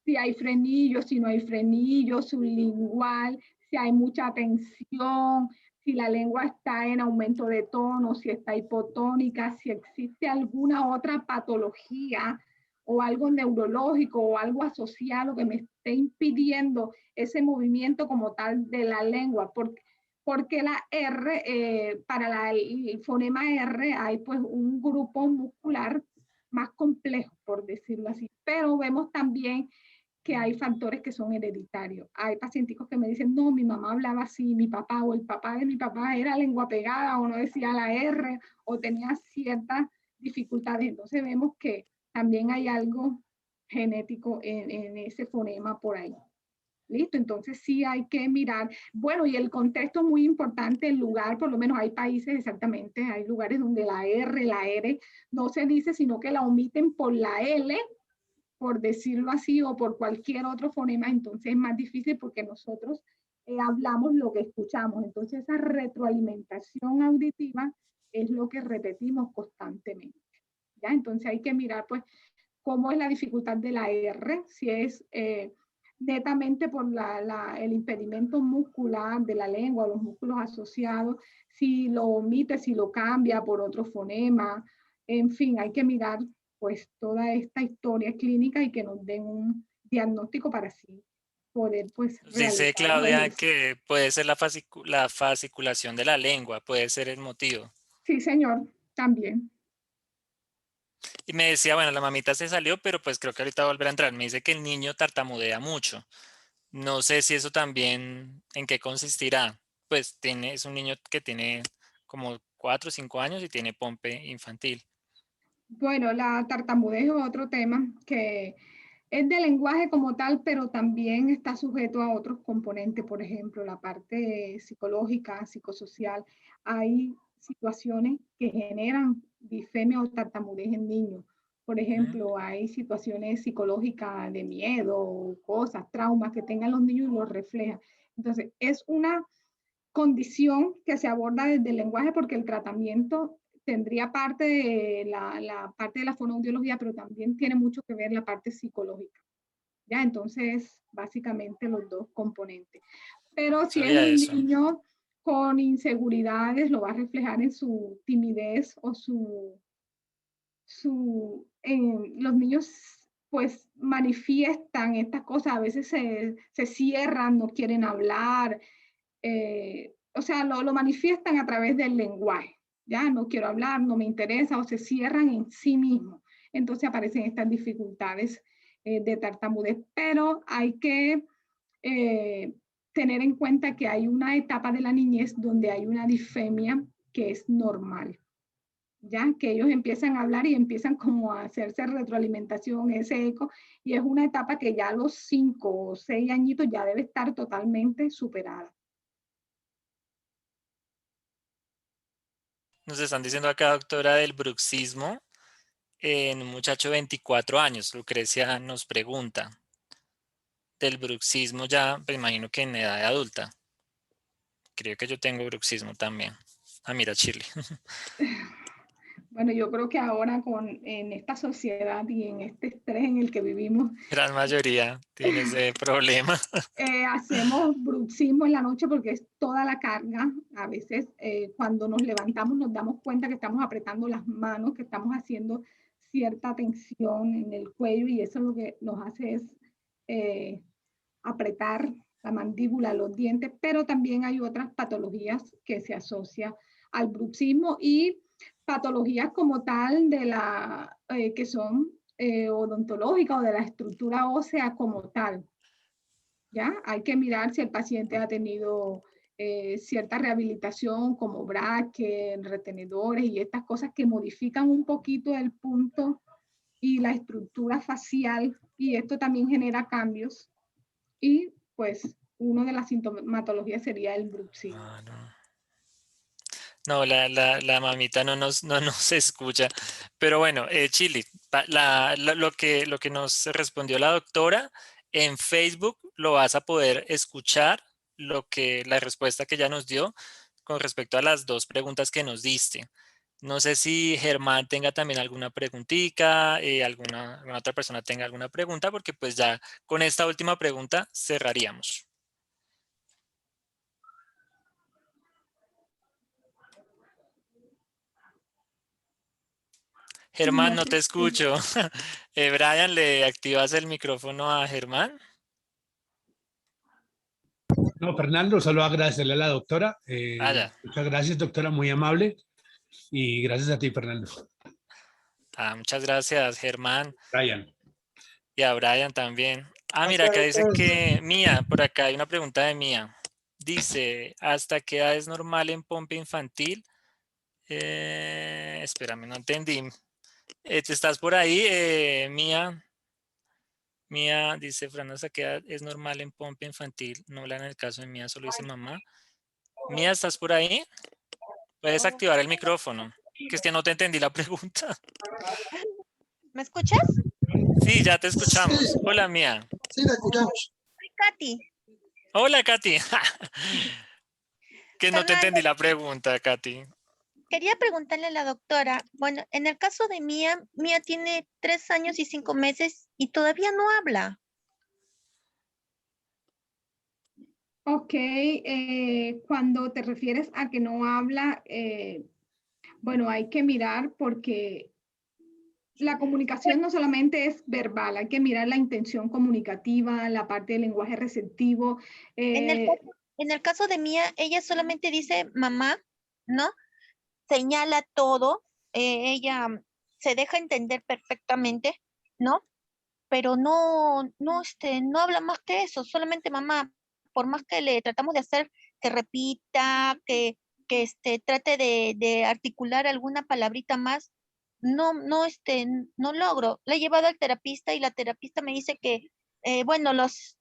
si hay frenillo, si no hay frenillo, sublingual, si hay mucha tensión, si la lengua está en aumento de tono, si está hipotónica, si existe alguna otra patología o algo neurológico o algo asociado que me esté impidiendo ese movimiento como tal de la lengua. porque la R, para el fonema R hay pues un grupo muscular más complejo, por decirlo así, pero vemos también que hay factores que son hereditarios. Hay pacientes que me dicen, no, mi mamá hablaba así, mi papá o el papá de mi papá era lengua pegada o no decía la R o tenía ciertas dificultades. Entonces vemos que también hay algo genético en ese fonema por ahí. Listo, entonces sí hay que mirar. Bueno, y el contexto es muy importante, el lugar, por lo menos hay países exactamente, hay lugares donde la R, la R no se dice, sino que la omiten por la L, por decirlo así, o por cualquier otro fonema, entonces es más difícil porque nosotros hablamos lo que escuchamos. Entonces esa retroalimentación auditiva es lo que repetimos constantemente. ¿Ya? Entonces hay que mirar pues cómo es la dificultad de la R, si es netamente por el impedimento muscular de la lengua, los músculos asociados, si lo omite, si lo cambia por otro fonema, en fin, hay que mirar pues toda esta historia clínica y que nos den un diagnóstico para así poder pues Dice realizar los Claudia ejercicios. que puede ser la fasciculación de la lengua, puede ser el motivo. Sí, señor, también. Y me decía, bueno, la mamita se salió, pero pues creo que ahorita va a volver a entrar. Me dice que el niño tartamudea mucho. No sé si eso también, ¿en qué consistirá? Pues es un niño que tiene como 4 o 5 años y tiene pompe infantil. Bueno, la tartamudez es otro tema que es de lenguaje como tal, pero también está sujeto a otros componentes, por ejemplo, la parte psicológica, psicosocial. Hay situaciones que generan disfemia o tartamudez en niños. Por ejemplo, hay situaciones psicológicas de miedo, cosas, traumas que tengan los niños y los reflejan. Entonces, es una condición que se aborda desde el lenguaje porque el tratamiento tendría parte de parte de la fonoaudiología, pero también tiene mucho que ver la parte psicológica. ¿Ya? Entonces, básicamente los dos componentes. Pero si es Sabía un eso. niño con inseguridades, lo va a reflejar en su timidez o los niños pues manifiestan estas cosas, a veces se cierran, no quieren hablar, o sea, lo manifiestan a través del lenguaje. Ya no quiero hablar, no me interesa, o se cierran en sí mismos. Entonces aparecen estas dificultades de tartamudez, pero hay que tener en cuenta que hay una etapa de la niñez donde hay una disfemia que es normal. Ya que ellos empiezan a hablar y empiezan como a hacerse retroalimentación, ese eco, y es una etapa que ya a los 5 o 6 añitos ya debe estar totalmente superada. Nos están diciendo acá, doctora, del bruxismo en un muchacho de 24 años. Lucrecia nos pregunta del bruxismo ya, me imagino que en edad adulta. Creo que yo tengo bruxismo también. Ah, mira, Chile. Bueno, yo creo que ahora en esta sociedad y en este estrés en el que vivimos, Gran mayoría tiene ese problema. hacemos bruxismo en la noche porque es toda la carga. A veces cuando nos levantamos nos damos cuenta que estamos apretando las manos, que estamos haciendo cierta tensión en el cuello y eso lo que nos hace es apretar la mandíbula, los dientes, pero también hay otras patologías que se asocian al bruxismo y patologías como tal de que son odontológicas o de la estructura ósea como tal. ¿Ya? Hay que mirar si el paciente ha tenido cierta rehabilitación como brackets, retenedores y estas cosas que modifican un poquito el punto y la estructura facial y esto también genera cambios y pues una de las sintomatologías sería el bruxismo. Ah, no. No, la mamita no nos escucha. Pero bueno, Chili, lo que nos respondió la doctora, en Facebook lo vas a poder escuchar, la respuesta que ella nos dio con respecto a las dos preguntas que nos diste. No sé si Germán tenga también alguna preguntita, alguna otra persona tenga alguna pregunta, porque pues ya con esta última pregunta cerraríamos. Germán, No no te te escucho. escucho. Brian, ¿le activas el micrófono a Germán? No, Fernando, solo agradecerle a la doctora. Ya. Muchas gracias, doctora, muy amable. Y gracias a ti, Fernando. Muchas gracias, Germán. Brian. Y a Brian también. Mira, Gracias acá a dice ustedes. que Mía, por acá hay una pregunta de Mía. Dice, ¿hasta qué edad es normal en pompe infantil? Espérame, no entendí. ¿Estás por ahí, Mía? Mía dice, Fran, ¿hasta qué edad es normal en pompe infantil? No habla en el caso de Mía, solo dice mamá. Mía, ¿estás por ahí? Puedes activar el micrófono. Que es que no te entendí la pregunta. ¿Me escuchas? Sí, ya te escuchamos. Sí. Hola, Mía. Sí, la escuchamos. Soy Katy. Hola, Katy. Que no te Fernando, entendí la pregunta, Katy. quería preguntarle a la doctora, bueno, en el caso de Mía, Mía tiene 3 años y 5 meses y todavía no habla. Ok, cuando te refieres a que no habla, bueno, hay que mirar porque la comunicación no solamente es verbal, hay que mirar la intención comunicativa, la parte del lenguaje receptivo. En el caso de Mía, ella solamente dice mamá, ¿no? Señala todo, ella se deja entender perfectamente, ¿no? Pero no habla más que eso, solamente mamá. Por más que le tratamos de hacer que repita, que trate de articular alguna palabrita más, no logro. La he llevado al terapista y la terapista me dice que, bueno, los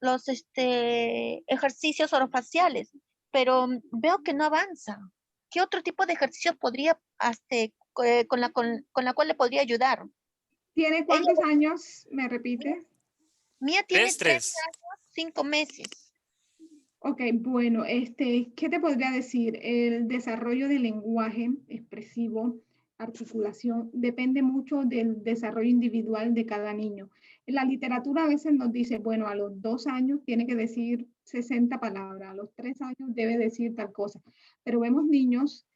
ejercicios orofaciales, pero veo que no avanza. ¿Qué otro tipo de ejercicio podría, con la cual le podría ayudar? ¿Tiene cuántos años? ¿Me repite? Mía tiene 3 3. años, 5 meses. Ok, bueno, ¿qué te podría decir? El desarrollo del lenguaje expresivo, articulación, depende mucho del desarrollo individual de cada niño. En la literatura a veces nos dice, bueno, a los 2 años tiene que decir 60 palabras, a los 3 años debe decir tal cosa, pero vemos niños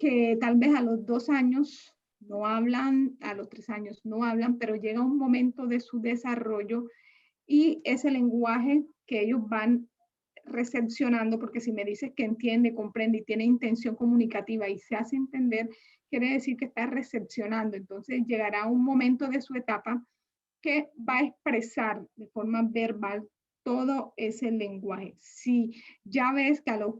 que tal vez a los 2 años no hablan, a los 3 años no hablan, pero llega un momento de su desarrollo y ese lenguaje que ellos van recepcionando, porque si me dices que entiende, comprende y tiene intención comunicativa y se hace entender, quiere decir que está recepcionando. Entonces llegará un momento de su etapa que va a expresar de forma verbal todo ese lenguaje. Si ya ves que a los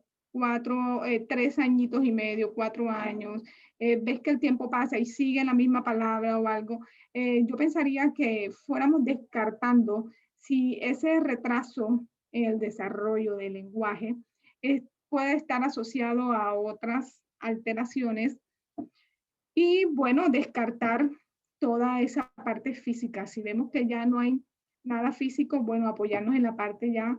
3 añitos y medio, 4 años, ves que el tiempo pasa y sigue la misma palabra o algo, yo pensaría que fuéramos descartando si ese retraso en el desarrollo del lenguaje puede estar asociado a otras alteraciones y, bueno, descartar toda esa parte física. Si vemos que ya no hay nada físico, bueno, apoyarnos en la parte ya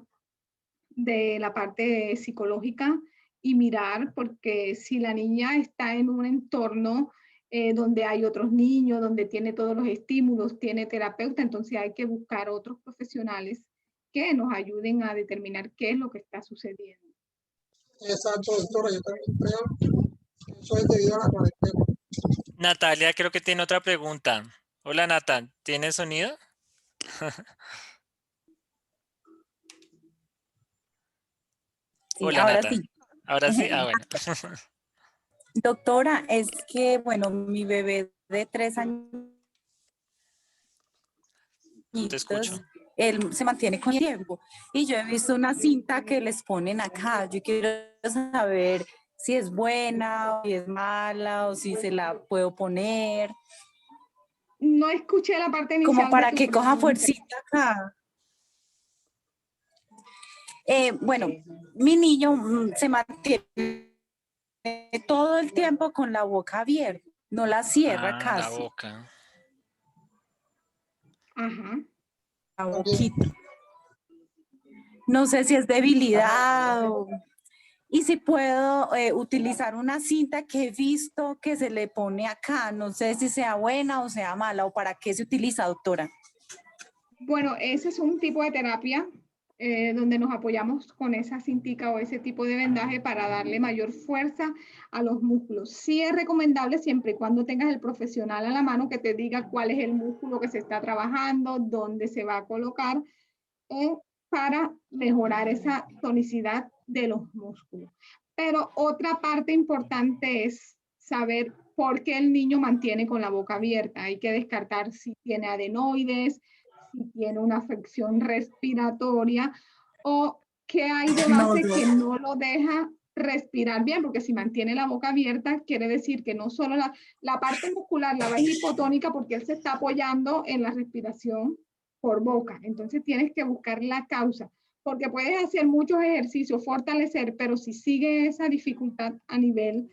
de la parte psicológica y mirar, porque si la niña está en un entorno donde hay otros niños, donde tiene todos los estímulos, tiene terapeuta, entonces hay que buscar otros profesionales que nos ayuden a determinar qué es lo que está sucediendo. Exacto, doctora, yo también creo que eso es debido a la cuarentena. Natalia creo que tiene otra pregunta. Hola, Nata, ¿tienes sonido? Sí, Hola, ahora Nata. sí. ¿Ahora sí? Bueno. Doctora, es que, bueno, mi bebé de 3 años, No te escucho. él se mantiene con el tiempo. Y yo he visto una cinta que les ponen acá. Yo quiero saber si es buena, o si es mala, o si se la puedo poner. No escuché la parte inicial. Como para de tu que coja pregunta. fuercita acá. Bueno, mi niño se mantiene todo el tiempo con la boca abierta, no la cierra La casi. boca. Ajá. La boquita. No sé si es debilidad y si puedo utilizar una cinta que he visto que se le pone acá. No sé si sea buena o sea mala o para qué se utiliza, doctora. Bueno, ese es un tipo de terapia donde nos apoyamos con esa cintica o ese tipo de vendaje para darle mayor fuerza a los músculos. Sí es recomendable siempre y cuando tengas el profesional a la mano que te diga cuál es el músculo que se está trabajando, dónde se va a colocar, para mejorar esa tonicidad de los músculos. Pero otra parte importante es saber por qué el niño mantiene con la boca abierta. Hay que descartar si tiene adenoides, si tiene una afección respiratoria o qué hay de base que no lo deja respirar bien, porque si mantiene la boca abierta quiere decir que no solo la parte muscular la va hipotónica porque él se está apoyando en la respiración por boca. Entonces tienes que buscar la causa, porque puedes hacer muchos ejercicios, fortalecer, pero si sigue esa dificultad a nivel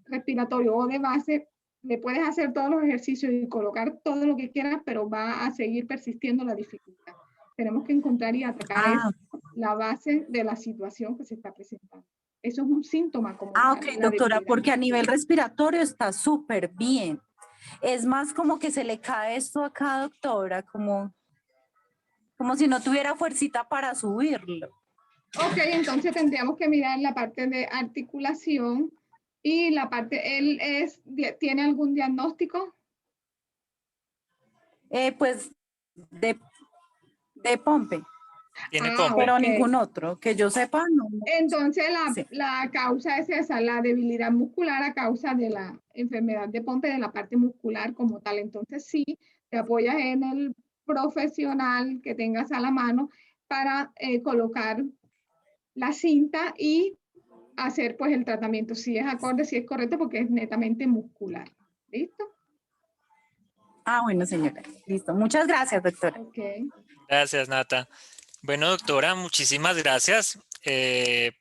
respiratorio o de base, le puedes hacer todos los ejercicios y colocar todo lo que quieras, pero va a seguir persistiendo la dificultad. Tenemos que encontrar y atacar la base de la situación que se está presentando. Eso es un síntoma como tal, Ok, la doctora, debilidad. porque a nivel respiratorio está súper bien. Es más como que se le cae esto acá, doctora, como si no tuviera fuercita para subirlo. Ok, entonces tendríamos que mirar la parte de articulación y la parte, ¿él tiene algún diagnóstico? Pues de Pompe, Tiene Ah, pompe. pero ok. ningún otro, que yo sepa, no. Entonces Sí. la causa es esa, la debilidad muscular a causa de la enfermedad de Pompe, de la parte muscular como tal. Entonces sí, te apoyas en el profesional que tengas a la mano para colocar la cinta y hacer pues el tratamiento, si es acorde, si es correcto, porque es netamente muscular. ¿Listo? Ah, bueno, señora. Listo. Muchas gracias, doctora. Ok. Gracias, Nata. Bueno, doctora, muchísimas gracias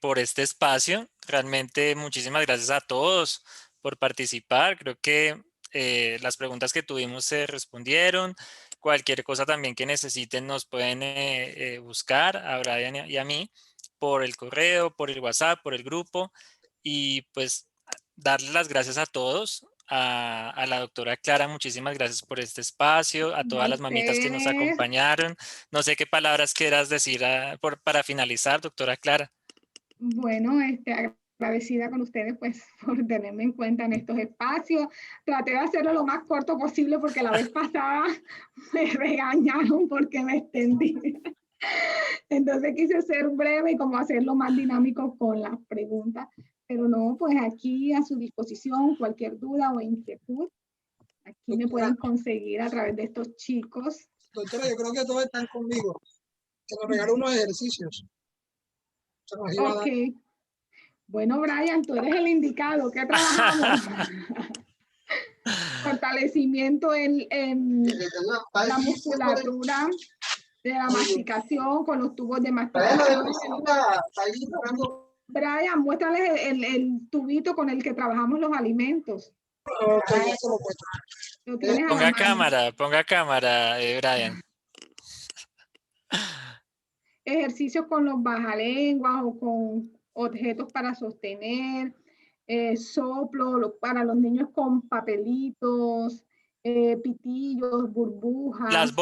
por este espacio. Realmente muchísimas gracias a todos por participar. Creo que las preguntas que tuvimos se respondieron. Cualquier cosa también que necesiten nos pueden buscar a Brian y a mí por el correo, por el WhatsApp, por el grupo. Y pues darles las gracias a todos. A la doctora Clara, muchísimas gracias por este espacio, a todas las mamitas que nos acompañaron. No sé qué palabras quieras decir para finalizar, doctora Clara. Bueno, agradecida con ustedes pues por tenerme en cuenta en estos espacios. Traté de hacerlo lo más corto posible porque la vez pasada me regañaron porque me extendí. Entonces quise ser breve y como hacerlo más dinámico con las preguntas. Pero no, pues aquí a su disposición, cualquier duda o inquietud, aquí me pueden conseguir a través de estos chicos. Doctora, yo creo que todos están conmigo. Que nos regaló unos ejercicios. Se nos iba a dar. Ok. Bueno, Brian, tú eres el indicado. ¿Qué trabajamos? Fortalecimiento en la musculatura de la masticación con los tubos de masticación. Brian, muéstrales el tubito con el que trabajamos los alimentos. Lo tienes a la mano. Ponga cámara, Brian. Ejercicios con los bajalenguas o con objetos para sostener, soplo para los niños con papelitos, pitillos, burbujas.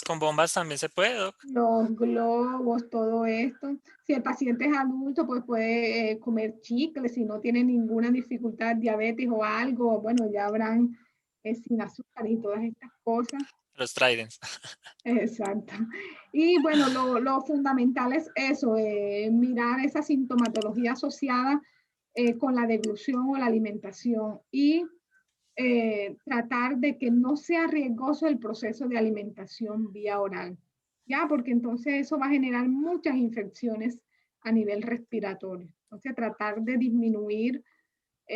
Con bombas también se puede, Doc. Los globos, todo esto. Si el paciente es adulto, pues puede comer chicles, si no tiene ninguna dificultad, diabetes o algo, bueno, ya habrán sin azúcar y todas estas cosas. Los Tridents. Exacto. Y bueno, lo fundamental es eso, mirar esa sintomatología asociada con la deglución o la alimentación y tratar de que no sea riesgoso el proceso de alimentación vía oral, ¿ya? Porque entonces eso va a generar muchas infecciones a nivel respiratorio. Entonces tratar de disminuir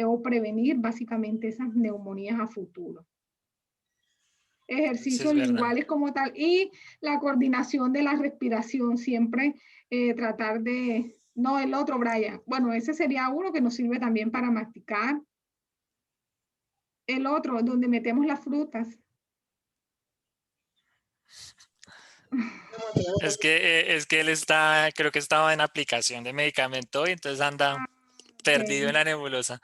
o prevenir básicamente esas neumonías a futuro. Ejercicios linguales como tal y la coordinación de la respiración, siempre tratar de, no el otro, Brian, bueno, ese sería uno que nos sirve también para masticar. El otro, donde metemos las frutas. Es que él creo que estaba en aplicación de medicamento y entonces anda perdido en la nebulosa.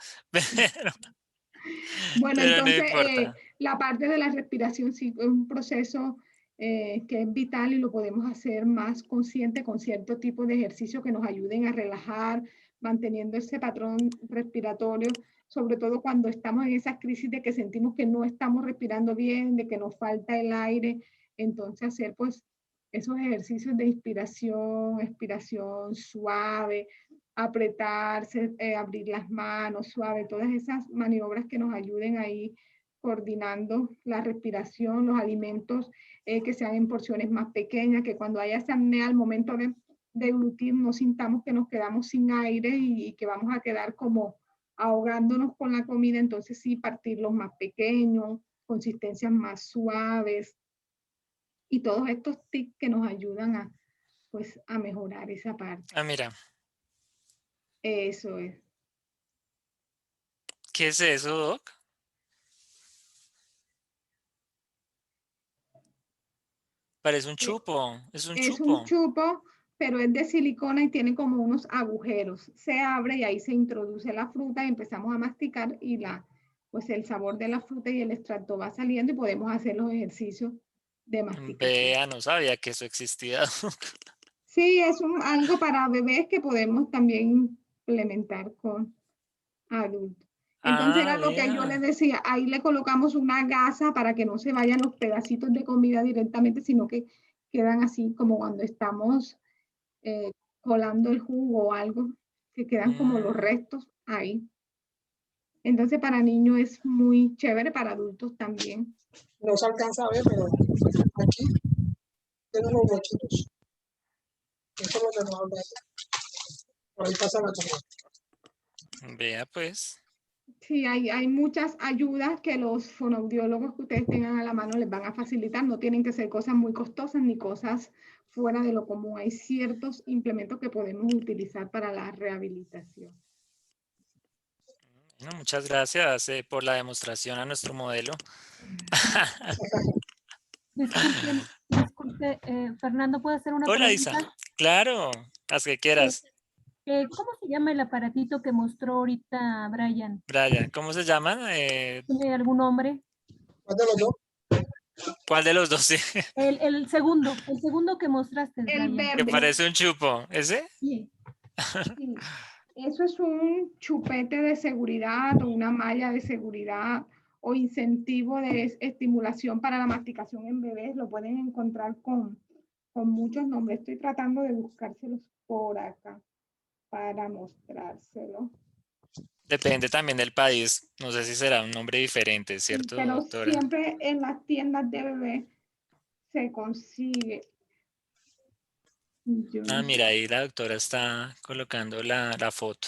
Bueno, pero entonces no importa. la parte de la respiración sí es un proceso que es vital y lo podemos hacer más consciente con cierto tipo de ejercicios que nos ayuden a relajar, manteniendo ese patrón respiratorio, sobre todo cuando estamos en esas crisis de que sentimos que no estamos respirando bien, de que nos falta el aire. Entonces hacer pues esos ejercicios de inspiración, expiración suave, apretarse, abrir las manos suave, todas esas maniobras que nos ayuden ahí coordinando la respiración, los alimentos que sean en porciones más pequeñas, que cuando haya esa apnea al momento de deglutir no sintamos que nos quedamos sin aire y que vamos a quedar como ahogándonos con la comida, entonces sí partirlos más pequeños, consistencias más suaves y todos estos tips que nos ayudan a, pues, a mejorar esa parte. Ah, mira, Eso es. ¿qué es eso, Doc? Parece un chupo, es un Es chupo. un chupo, pero es de silicona y tiene como unos agujeros. Se abre y ahí se introduce la fruta y empezamos a masticar y pues el sabor de la fruta y el extracto va saliendo y podemos hacer los ejercicios de masticación. Vea, no sabía que eso existía. Sí, es algo para bebés que podemos también implementar con adultos. Entonces era lo que yo les decía, ahí le colocamos una gasa para que no se vayan los pedacitos de comida directamente, sino que quedan así como cuando estamos colando el jugo o algo, que quedan como los restos ahí. Entonces para niños es muy chévere, para adultos también. No se alcanza a ver, pero aquí tiene unos huequitos. Eso es lo que nos habla. Por ahí pasa la comida. Vea, pues. Sí, hay muchas ayudas que los fonoaudiólogos que ustedes tengan a la mano les van a facilitar. No tienen que ser cosas muy costosas ni cosas fuera de lo común. Hay ciertos implementos que podemos utilizar para la rehabilitación. Bueno, muchas gracias por la demostración a nuestro modelo. Disculpe, Fernando, ¿puedo hacer una Hola, pregunta? Isa. Claro, las que quieras. ¿Cómo se llama el aparatito que mostró ahorita Brian? Brian, ¿cómo se llama? ¿Tiene algún nombre? ¿Cuál de los dos? ¿Cuál de los dos? Sí. El segundo que mostraste, El Brian. verde. Que parece un chupo. ¿Ese? Sí. Sí. Eso es un chupete de seguridad o una malla de seguridad o incentivo de estimulación para la masticación en bebés. Lo pueden encontrar con muchos nombres. Estoy tratando de buscárselos por acá para mostrárselo. Depende también del país. No sé si será un nombre diferente, ¿cierto, Pero doctora? siempre en las tiendas de bebé se consigue. Ah, mira, ahí la doctora está colocando la foto.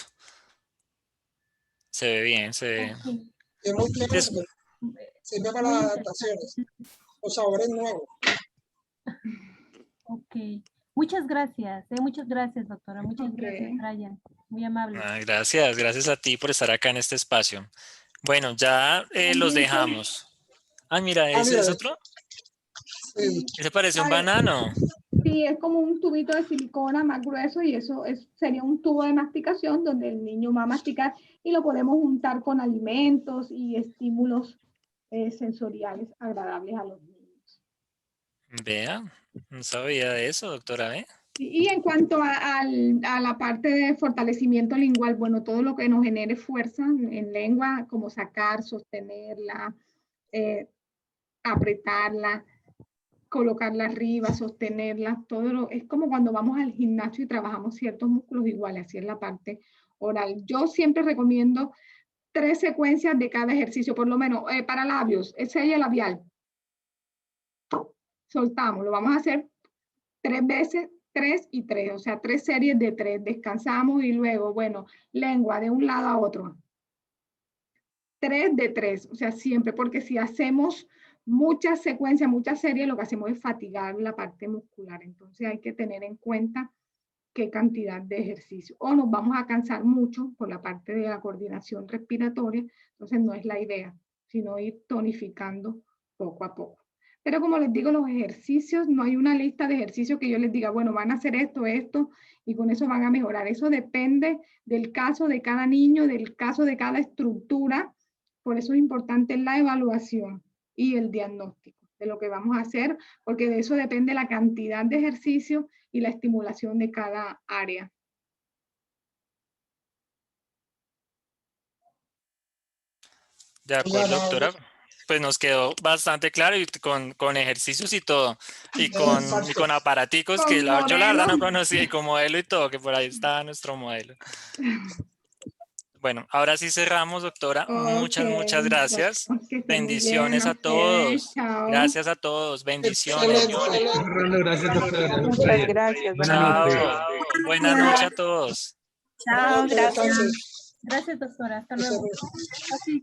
Se ve bien, se ve. Okay. Es muy flexible. Sirve para las adaptaciones. Los sabores nuevos. Ok. Muchas gracias, doctora. Muchas gracias, Brian. Muy amable. Ah, gracias a ti por estar acá en este espacio. Bueno, ya los dejamos. Ah, mira, ¿ese es otro? Sí. Ese parece un banano. Sí, es como un tubito de silicona más grueso y eso sería un tubo de masticación donde el niño va a masticar y lo podemos juntar con alimentos y estímulos sensoriales agradables a los niños. Vea, no sabía de eso, doctora, ¿ve? Y en cuanto a la parte de fortalecimiento lingual, bueno, todo lo que nos genere fuerza en lengua, como sacar, sostenerla, apretarla, colocarla arriba, sostenerla, es como cuando vamos al gimnasio y trabajamos ciertos músculos iguales, así es la parte oral. Yo siempre recomiendo 3 secuencias de cada ejercicio, por lo menos para labios, sello labial. Soltamos, lo vamos a hacer 3 veces, 3 y 3, o sea, 3 series de 3, descansamos y luego, bueno, lengua de un lado a otro. 3 de 3, o sea, siempre, porque si hacemos muchas secuencias, muchas series, lo que hacemos es fatigar la parte muscular. Entonces hay que tener en cuenta qué cantidad de ejercicio. O nos vamos a cansar mucho por la parte de la coordinación respiratoria. Entonces no es la idea, sino ir tonificando poco a poco. Pero como les digo, los ejercicios, no hay una lista de ejercicios que yo les diga, bueno, van a hacer esto, y con eso van a mejorar. Eso depende del caso de cada niño, del caso de cada estructura. Por eso es importante la evaluación y el diagnóstico de lo que vamos a hacer, porque de eso depende la cantidad de ejercicio y la estimulación de cada área. De acuerdo, doctora. pues nos quedó bastante claro y con ejercicios y todo, y con aparaticos que Con yo la verdad no modelo. conocía, y con modelo y todo, que por ahí está nuestro modelo. Bueno, ahora sí cerramos, doctora. Muchas Ok, gracias. bueno, que estén muy bien, Bendiciones a ustedes, todos. chao. Gracias a todos. Bendiciones. Excelente. Fernando, gracias, doctora. Gracias, Muchas Brian. gracias. Buenas Chao. noches. Buenas noches a todos. Chao, Buenas gracias. noches. Gracias, doctora. Hasta Muchas luego. gracias. Así.